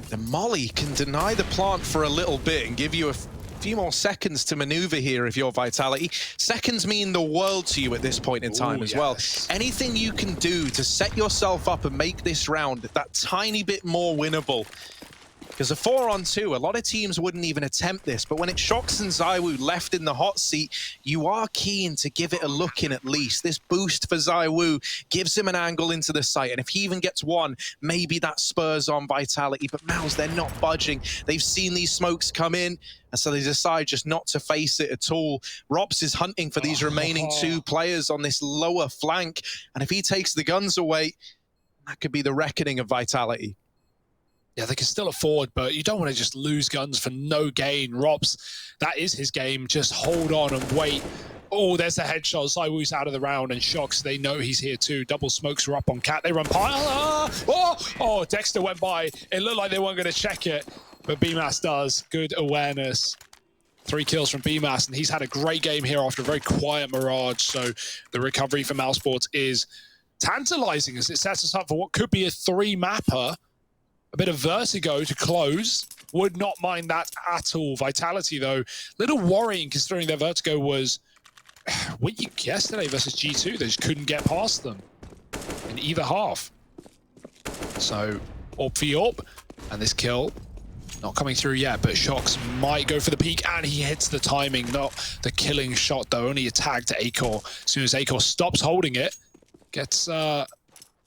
The Molly can deny the plant for a little bit and give you a few more seconds to maneuver here if you're Vitality. Seconds mean the world to you at this point in time as well. Anything you can do to set yourself up and make this round that tiny bit more winnable Because a 4-on-2, a lot of teams wouldn't even attempt this, but when it's Shox and ZywOo left in the hot seat, you are keen to give it a look in at least. This boost for ZywOo gives him an angle into the site, and if he even gets one, maybe that spurs on Vitality. But Mouse, they're not budging. They've seen these smokes come in, and so they decide just not to face it at all. Rops is hunting for these remaining 2 players on this lower flank, and if he takes the guns away, that could be the reckoning of Vitality. Yeah, they can still afford, but you don't want to just lose guns for no gain. Rops, that is his game. Just hold on and wait. Oh, there's the headshot. ZywOo's out of the round, and Shox, they know he's here too. Double smokes are up on Cat. They run pile. Oh, Dexter went by. It looked like they weren't going to check it, but BMAS does. Good awareness. 3 kills from BMAS, and he's had a great game here after a very quiet Mirage. So the recovery for mousesports is tantalizing as it sets us up for what could be a 3-mapper. A bit of vertigo to close. Would not mind that at all. Vitality, though, little worrying considering their vertigo was weak yesterday versus G2. They just couldn't get past them in either half. So, AWP for AWP, and this kill not coming through yet, but Shox might go for the peak, and he hits the timing, not the killing shot, though. Only a tag to Acor. As soon as Acor stops holding it, gets a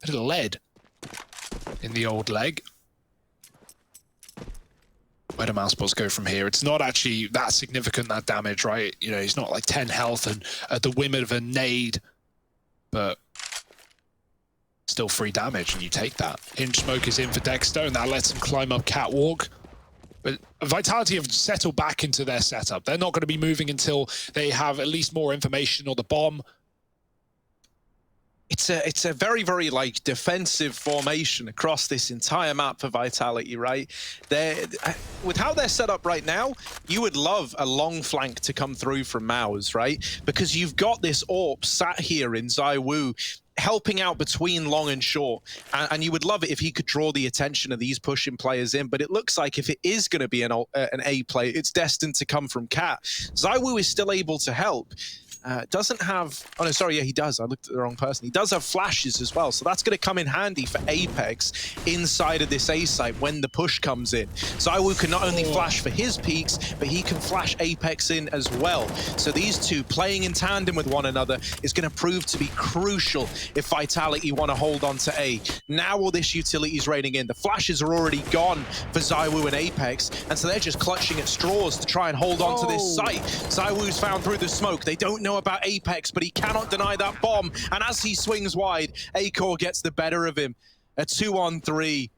bit of lead in the old leg. Where do mousesports go from here? It's not actually that significant, that damage, right? You know, he's not like 10 health and at the whim of a nade, but still free damage, and you take that. Hinge smoke is in for Dexter, and that lets him climb up catwalk. But Vitality have settled back into their setup. They're not going to be moving until they have at least more information or the bomb. It's a very, very like defensive formation across this entire map for Vitality, right? With how they're set up right now, you would love a long flank to come through from Mouse, right? Because you've got this AWP sat here in ZywOo helping out between long and short, and you would love it if he could draw the attention of these pushing players in, but it looks like if it is going to be an A play, it's destined to come from Cat. ZywOo is still able to help. Doesn't have, oh no, sorry, yeah, he does. I looked at the wrong person. He does have flashes as well, so that's going to come in handy for Apex inside of this A site when the push comes in. ZywOo can not only flash for his peaks, but he can flash Apex in as well. So these two playing in tandem with one another is going to prove to be crucial if Vitality want to hold on to A. Now all this utility is raining in. The flashes are already gone for ZywOo and Apex, and so they're just clutching at straws to try and hold on to this site. ZywOo's found through the smoke. They don't know about Apex, but he cannot deny that bomb, and as he swings wide, Acor gets the better of him. A 2-on-3.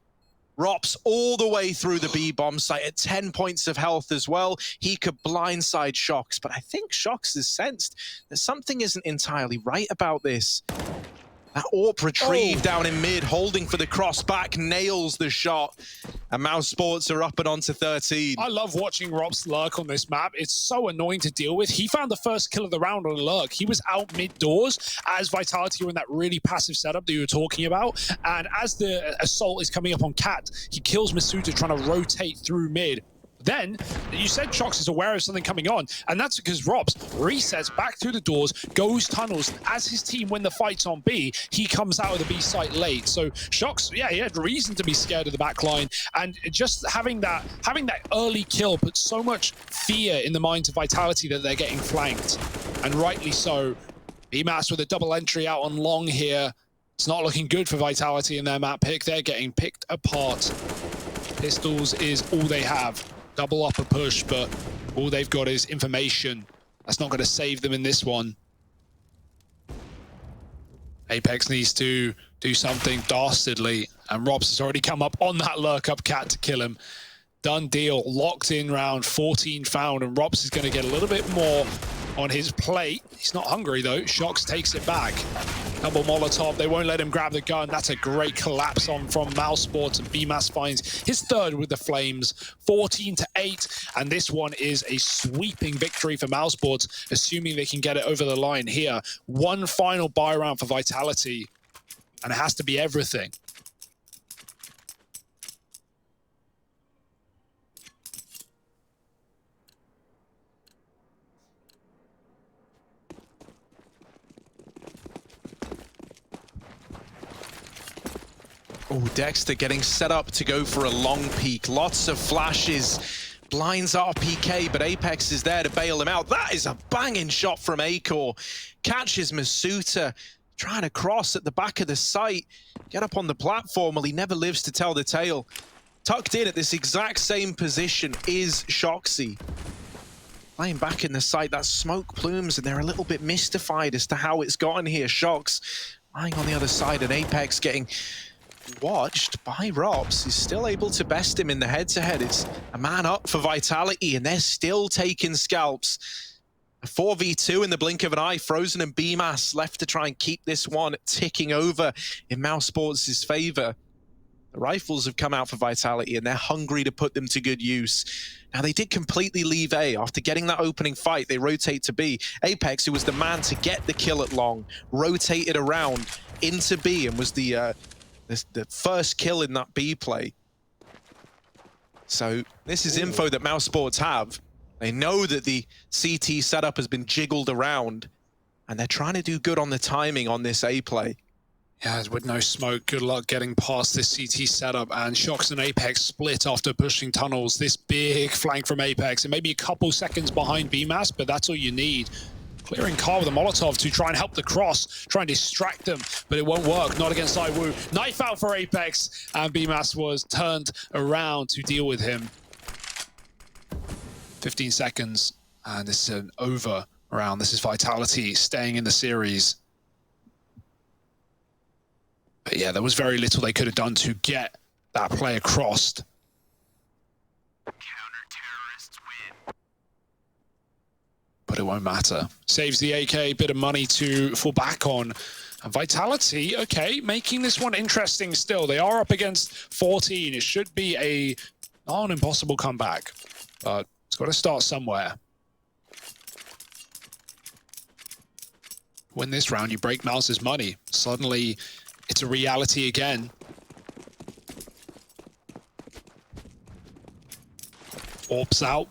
Rops all the way through the B bomb site at 10 points of health as well. He could blindside Shox, but I think Shox has sensed that something isn't entirely right about this. That AWP retrieve down in mid, holding for the cross back, nails the shot. And mousesports are up and on to 13. I love watching Rops lurk on this map. It's so annoying to deal with. He found the first kill of the round on a lurk. He was out mid-doors as Vitality were in that really passive setup that you were talking about. And as the assault is coming up on Cat, he kills Masuta trying to rotate through mid. Then, you said Shox is aware of something coming on, and that's because Rops resets back through the doors, goes tunnels. As his team win the fights on B, he comes out of the B site late. So Shox, yeah, he had reason to be scared of the back line, and just having that early kill puts so much fear in the minds of Vitality that they're getting flanked, and rightly so. BMAS with a double entry out on long here. It's not looking good for Vitality in their map pick. They're getting picked apart. Pistols is all they have. Double up a push, but all they've got is information. That's not going to save them in this one. Apex needs to do something dastardly, and Robs has already come up on that lurk up Cat to kill him. Done deal, locked in round, 14 found, and Robs is going to get a little bit more on his plate. He's not hungry though. Shox takes it back. Double Molotov, they won't let him grab the gun. That's a great collapse on from mousesports, and BMAS finds his third with the flames, 14-8, and this one is a sweeping victory for mousesports, assuming they can get it over the line here. One final buy round for Vitality, and it has to be everything. Oh, Dexter getting set up to go for a long peek. Lots of flashes. Blinds RPK, but Apex is there to bail him out. That is a banging shot from Acor. Catches Masuta, trying to cross at the back of the site. Get up on the platform. Well, he never lives to tell the tale. Tucked in at this exact same position is Shoxy. Playing back in the site, that's smoke plumes, and they're a little bit mystified as to how it's gotten here. Shox lying on the other side, and Apex getting watched by Rops. He's still able to best him in the head-to-head. It's a man up for Vitality, and they're still taking scalps. A 4v2 in the blink of an eye. Frozen and BMAS left to try and keep this one ticking over in mousesports' favor. The rifles have come out for Vitality, and they're hungry to put them to good use. Now, they did completely leave A. After getting that opening fight, they rotate to B. Apex, who was the man to get the kill at long, rotated around into B and was the first kill in that B play. So this is info that mousesports have. They know that the CT setup has been jiggled around, and they're trying to do good on the timing on this A play. Yeah, with no smoke, good luck getting past this CT setup, and Shox and Apex split after pushing tunnels. This big flank from Apex, and maybe a couple seconds behind BMAS, but that's all you need. Clearing car with a Molotov to try and help the cross, try and distract them, but it won't work, not against Iwu. Knife out for Apex, and BMAS was turned around to deal with him. 15 seconds, and this is an over round. This is Vitality staying in the series. But yeah, there was very little they could have done to get that play across. Counter-terrorists win. But it won't matter. Saves the AK, bit of money to fall back on. And Vitality, okay, making this one interesting still. They are up against 14. It should be not an impossible comeback, but it's got to start somewhere. Win this round, you break Mouse's money. Suddenly, it's a reality again. Orbs out.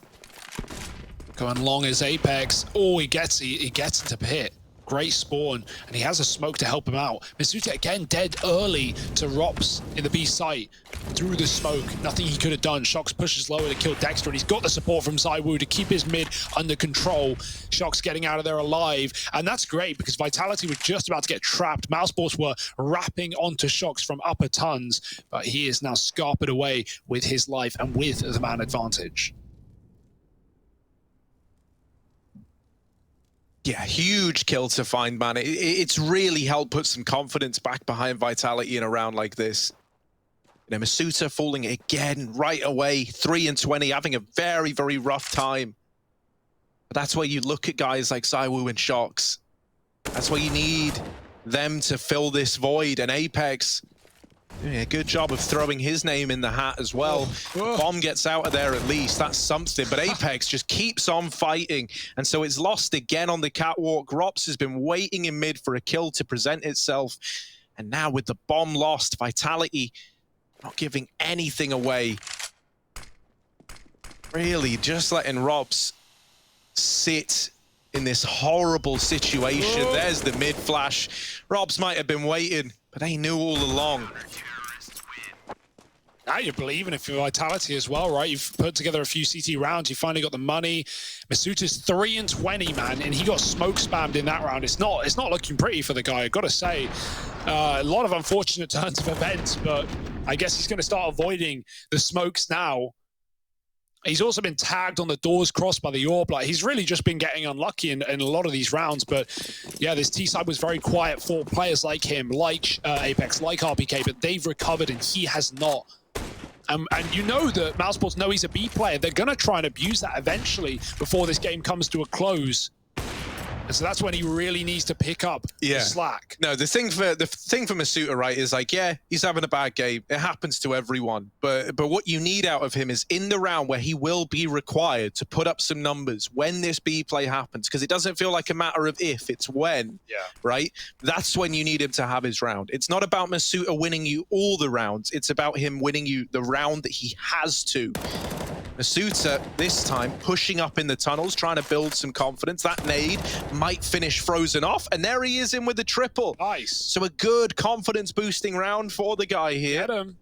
Going long as Apex. Oh, he gets into pit. Great spawn, and he has a smoke to help him out. Masuta again dead early to Rops in the B site. Through the smoke, nothing he could have done. Shox pushes lower to kill Dexter, and he's got the support from ZywOo to keep his mid under control. Shox getting out of there alive, and that's great because Vitality was just about to get trapped. mousesports were wrapping onto Shox from upper tons, but he is now scarpered away with his life and with the man advantage. Yeah, huge kill to find, man. It's really helped put some confidence back behind Vitality in a round like this. You know, Masuta falling again right away, 3 and 20, having a very, very rough time. But that's where you look at guys like ZywOo and Shox. That's where you need them to fill this void. And Apex doing a good job of throwing his name in the hat as well. Bomb gets out of there at least, that's something. But Apex just keeps on fighting. And so it's lost again on the catwalk. Rops has been waiting in mid for a kill to present itself. And now with the bomb lost, Vitality not giving anything away. Really just letting Rops sit in this horrible situation. There's the mid flash. Rops might have been waiting, but they knew all along. Now you're believing it for Vitality as well, right? You've put together a few CT rounds. You finally got the money. Masuta's 3 and 20, man, and he got smoke spammed in that round. It's not looking pretty for the guy, I've got to say. A lot of unfortunate turns of events, but I guess he's going to start avoiding the smokes now. He's also been tagged on the doors crossed by the orb. Like, he's really just been getting unlucky in a lot of these rounds. But yeah, this T side was very quiet for players like him, like Apex, like RPK, but they've recovered and he has not. And you know that mousesports know he's a B player. They're going to try and abuse that eventually before this game comes to a close. And so that's when he really needs to pick up the slack. No, the thing for Masuta, right, is like, yeah, he's having a bad game. It happens to everyone. But what you need out of him is in the round where he will be required to put up some numbers when this B play happens, because it doesn't feel like a matter of if, it's when, right? That's when you need him to have his round. It's not about Masuta winning you all the rounds. It's about him winning you the round that he has to. Masuta, this time, pushing up in the tunnels, trying to build some confidence. That nade might finish Frozen off, and there he is in with the triple. Nice. So a good confidence-boosting round for the guy here. Get him.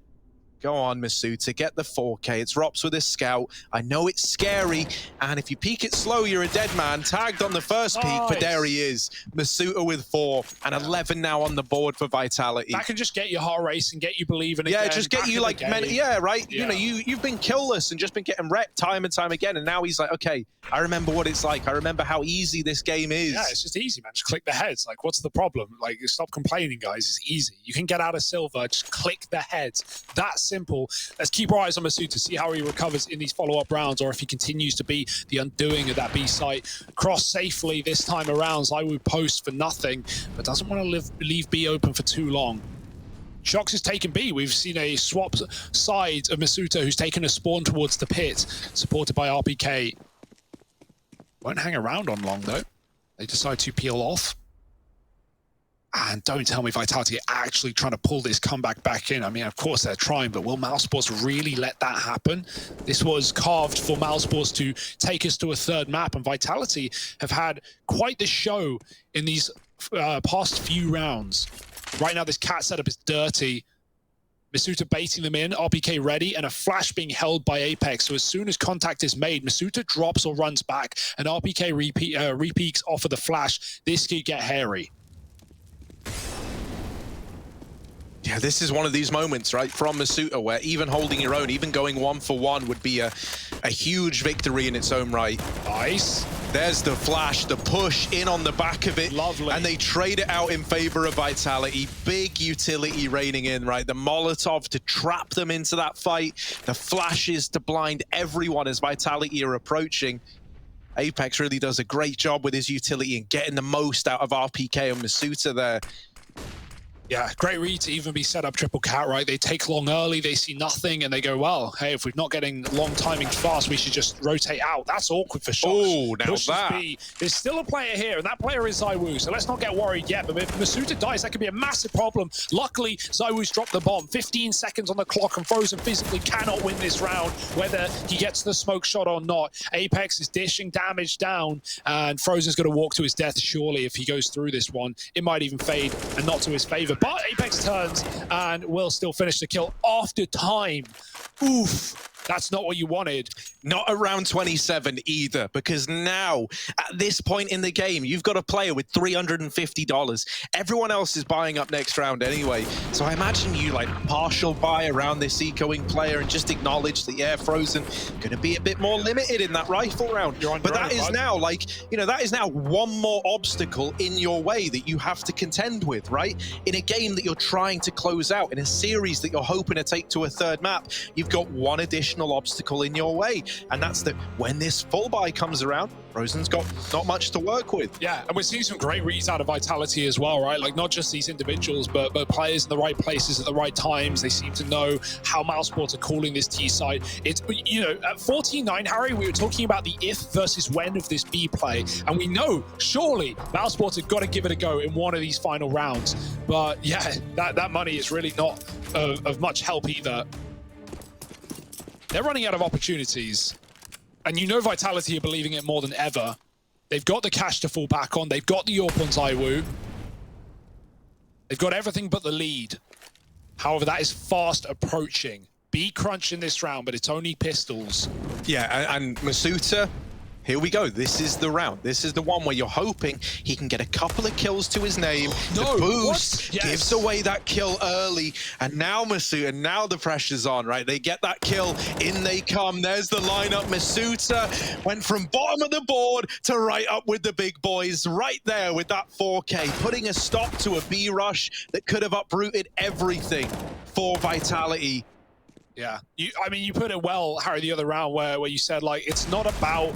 Go on, Masuta, get the 4K. It's Rops with his scout. I know it's scary, and if you peek it slow, you're a dead man. Tagged on the first peek, but there he is. Masuta with 4, and 11 now on the board for Vitality. That can just get your heart racing, get you believing again. Yeah, just get you like, right? Yeah. You know, you've been killless and just been getting wrecked time and time again, and now he's like, okay, I remember what it's like. I remember how easy this game is. Yeah, it's just easy, man. Just click the heads. Like, what's the problem? Like, stop complaining, guys. It's easy. You can get out of silver. Just click the heads. That simple. Let's keep our eyes on Masuta, see how he recovers in these follow-up rounds, or if he continues to be the undoing of that B site. Cross safely this time around. ZywOo post for nothing, but doesn't want to leave B open for too long. Shox has taken B. We've seen a swap side of Masuta, who's taken a spawn towards the pit, supported by RPK. Won't hang around on long, though. They decide to peel off. And don't tell me Vitality are actually trying to pull this comeback back in. I mean, of course they're trying, but will mousesports really let that happen? This was carved for mousesports to take us to a third map, and Vitality have had quite the show in these past few rounds. Right now, this cat setup is dirty. Masuta baiting them in, RPK ready, and a flash being held by Apex. So as soon as contact is made, Masuta drops or runs back, and RPK repeats off of the flash. This could get hairy. Yeah, this is one of these moments, right, from Masuta, where even holding your own, even going 1-for-1 would be a huge victory in its own right. Nice. There's the flash, the push in on the back of it. Lovely. And they trade it out in favor of Vitality. Big utility raining in, right? The Molotov to trap them into that fight. The flashes to blind everyone as Vitality are approaching. Apex really does a great job with his utility and getting the most out of RPK and Masuta there. Yeah, great read to even be set up triple cat, right? They take long early, they see nothing, and they go, well, hey, if we're not getting long timing fast, we should just rotate out. That's awkward for Shox. Oh, now Pushes that. B. There's still a player here, and that player is ZywOo, so let's not get worried yet. But if Masuta dies, that could be a massive problem. Luckily, ZywOo's dropped the bomb. 15 seconds on the clock, and Frozen physically cannot win this round, whether he gets the smoke shot or not. Apex is dishing damage down, and Frozen's going to walk to his death, surely, if he goes through this one. It might even fade, and not to his favor. But Apex turns and will still finish the kill after time. Oof. That's not what you wanted. Not around 27 either, because now, at this point in the game, you've got a player with $350. Everyone else is buying up next round anyway. So I imagine you like partial buy around this ecoing player and just acknowledge that, yeah, Frozen going to be a bit more limited in that rifle round. But that is now like, you know, that is now one more obstacle in your way that you have to contend with, right? In a game that you're trying to close out, in a series that you're hoping to take to a third map, you've got one additional obstacle in your way, and that's that when this full buy comes around, Frozen's got not much to work with. Yeah, and we're seeing some great reads out of Vitality as well, right? Like, not just these individuals, but players in the right places at the right times. They seem to know how mousesports are calling this T side. It's, you know, at 14-9, Harry, we were talking about the if versus when of this B play, and we know, surely, mousesports have got to give it a go in one of these final rounds. But yeah, that money is really not of much help either. They're running out of opportunities. And you know Vitality are believing it more than ever. They've got the cash to fall back on. They've got the AWP on ZywOo. They've got everything but the lead. However, that is fast approaching. B crunch in this round, but it's only pistols. Yeah, and Masuta, here we go. This is the round. This is the one where you're hoping he can get a couple of kills to his name. No, the boost yes. gives away that kill early. And now Masuta, now the pressure's on, right? They get that kill. In they come. There's the lineup. Masuta went from bottom of the board to right up with the big boys. Right there with that 4K, putting a stop to a B rush that could have uprooted everything for Vitality. Yeah, I mean, you put it well, Harry, the other round where you said, like, it's not about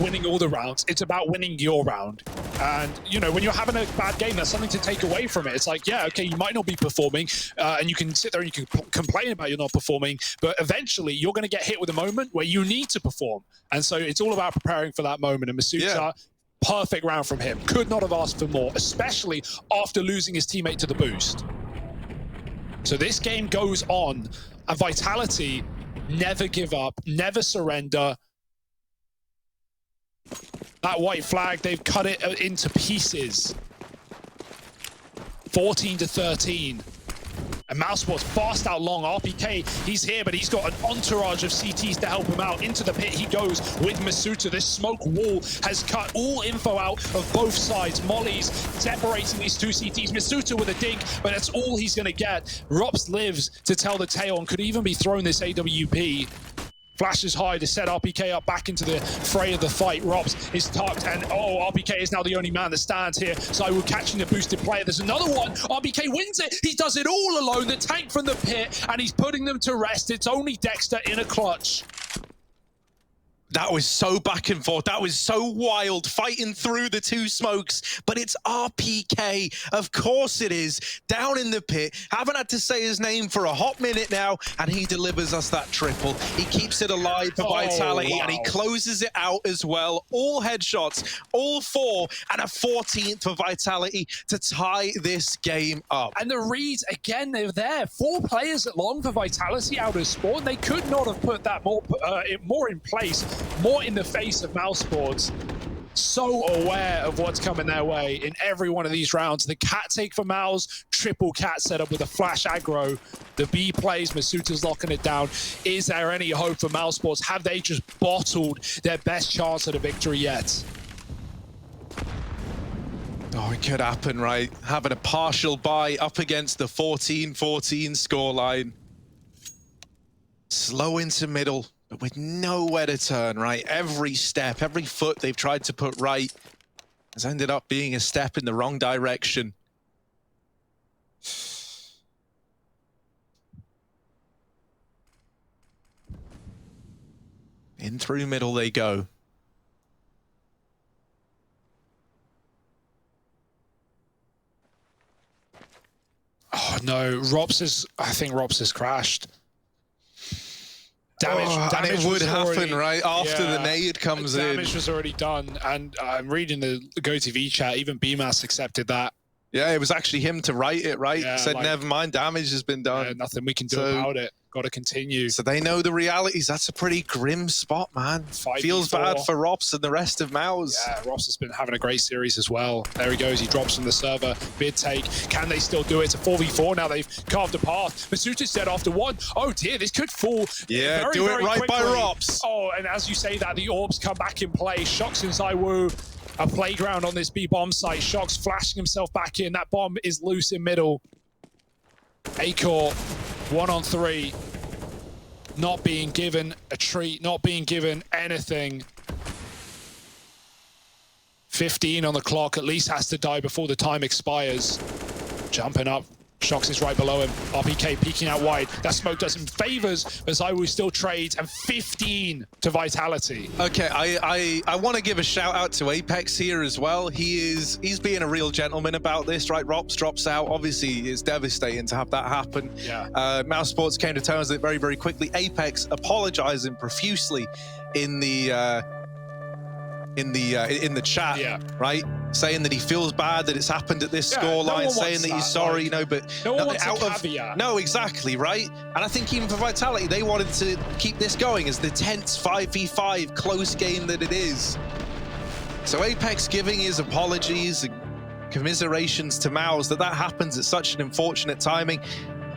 winning all the rounds, it's about winning your round. And, you know, when you're having a bad game, there's something to take away from it. It's like, yeah, okay, you might not be performing, and you can sit there and you can complain about you're not performing, but eventually you're going to get hit with a moment where you need to perform. And so it's all about preparing for that moment. And Masuta, perfect round from him. Could not have asked for more, especially after losing his teammate to the boost. So this game goes on, and Vitality Never give up, never surrender. That white flag, they've cut it into pieces. 14-13. And mousesports fast out long. RPK, he's here, but he's got an entourage of CTs to help him out. Into the pit he goes with Masuta. This smoke wall has cut all info out of both sides. Molly's separating these two CTs. Masuta with a dink, but that's all he's going to get. Rops lives to tell the tale and could even be thrown this AWP. Flashes high to set RPK up back into the fray of the fight. Robs is tucked, and RPK is now the only man that stands here. Zywoo catching the boosted player. There's another one. RPK wins it. He does it all alone. The tank from the pit, and he's putting them to rest. It's only Dexter in a clutch. That was so back and forth. That was so wild, fighting through the two smokes. But it's RPK. Of course it is. Down in the pit. Haven't had to say his name for a hot minute now. And he delivers us that triple. He keeps it alive for Vitality. Wow. And he closes it out as well. All headshots, all four, and a 14th for Vitality to tie this game up. And the reads, again, they're there. 4 players at long for Vitality out of spawn. They could not have put that more in place. More in the face of mousesports. So aware of what's coming their way in every one of these rounds. The cat take for Mouse, triple cat setup with a flash aggro. The B plays, Masuta's locking it down. Is there any hope for mousesports? Have they just bottled their best chance at a victory yet? Oh, it could happen, right? Having a partial bye up against the 14-14 scoreline. Slow into middle. But with nowhere to turn, right? Every step, every foot they've tried to put right has ended up being a step in the wrong direction. In through middle they go. Oh no, I think Rops has crashed. Damage and it would happen already, right after the nade comes in. Damage was already done, and I'm reading the GoTV chat. Even BMAS accepted that. Yeah, it was actually him to write it, right? Yeah, Said, never mind, damage has been done. Yeah, nothing we can do about it. Got to continue. So they know the realities. That's a pretty grim spot, man. Feels bad for Rops and the rest of Mouse. Yeah, Rops has been having a great series as well. There he goes. He drops from the server. Bid take. Can they still do it? It's a 4v4 now. They've carved a path. Masuta's dead after one. Oh dear, this could fall. Yeah, very, do it very right quickly. by Rops. Oh, and as you say that, the orbs come back in play. Shocks and Zywoo. A playground on this B bomb site. Shocks flashing himself back in. That bomb is loose in middle. A-Core, 1-on-3. Not being given a treat, not being given anything. 15 on the clock, at least has to die before the time expires. Jumping up. Shocks is right below him. RPK peeking out wide. That smoke does him favors, as Zywoo still trades, and 15 to Vitality. Okay, I want to give a shout out to Apex here as well. He's being a real gentleman about this, right? Rops drops out. Obviously, it's devastating to have that happen. Yeah. mousesports came to terms with it very, very quickly. Apex apologizing profusely in the chat, yeah, right? Saying that he feels bad that it's happened at this scoreline, saying that he's sorry, you know, but no one wants a caveat. No, exactly, right? And I think even for Vitality, they wanted to keep this going as the tense 5v5 close game that it is. So Apex giving his apologies and commiserations to Mouse that happens at such an unfortunate timing.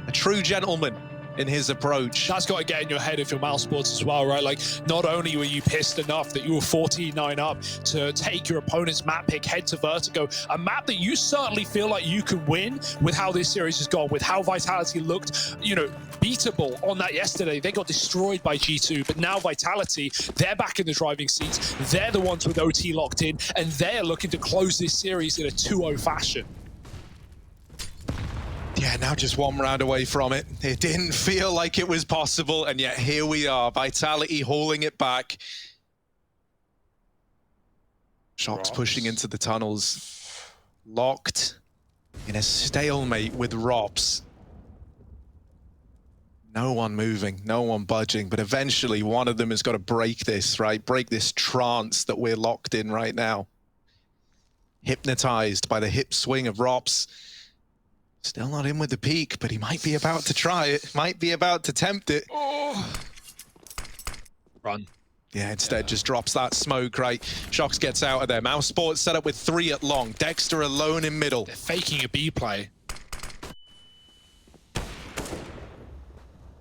A true gentleman in his approach. That's got to get in your head if you're mousesports as well, right? Like, not only were you pissed enough that you were 14-9 up to take your opponent's map pick, head to Vertigo, a map that you certainly feel like you could win with how this series has gone, with how Vitality looked, you know, beatable on that yesterday. They got destroyed by G2, but now Vitality, they're back in the driving seats. They're the ones with OT locked in, and they're looking to close this series in a 2-0 fashion. Yeah, now just one round away from it. It didn't feel like it was possible, and yet here we are. Vitality hauling it back. Shocks pushing into the tunnels. Locked in a stalemate with Rops. No one moving, no one budging, but eventually one of them has got to break this, right? Break this trance that we're locked in right now. Hypnotized by the hip swing of Rops. Still not in with the peak, but he might be about to try it. Might be about to tempt it. Oh. Run. Yeah, instead just drops that smoke, right? Shox gets out of there. mousesports set up with 3 at long. Dexter alone in middle. They're faking a B play.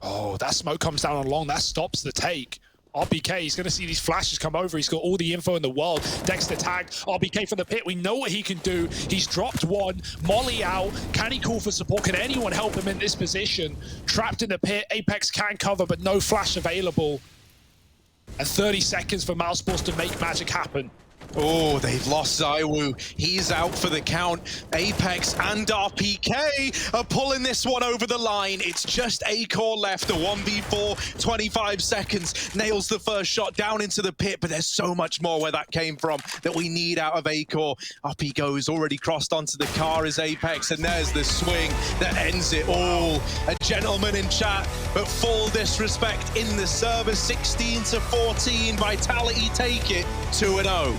Oh, that smoke comes down on long. That stops the take. RBK, he's going to see these flashes come over. He's got all the info in the world. Dexter tagged. RBK from the pit. We know what he can do. He's dropped one. Molly out. Can he call for support? Can anyone help him in this position? Trapped in the pit. Apex can cover, but no flash available. And 30 seconds for mousesports to make magic happen. Oh, they've lost Zywoo. He's out for the count. Apex and RPK are pulling this one over the line. It's just Acor left, a 1v4, 25 seconds. Nails the first shot down into the pit, but there's so much more where that came from that we need out of Acor. Up he goes, already crossed onto the car as Apex, and there's the swing that ends it all. A gentleman in chat, but full disrespect in the server. 16-14, Vitality take it 2-0.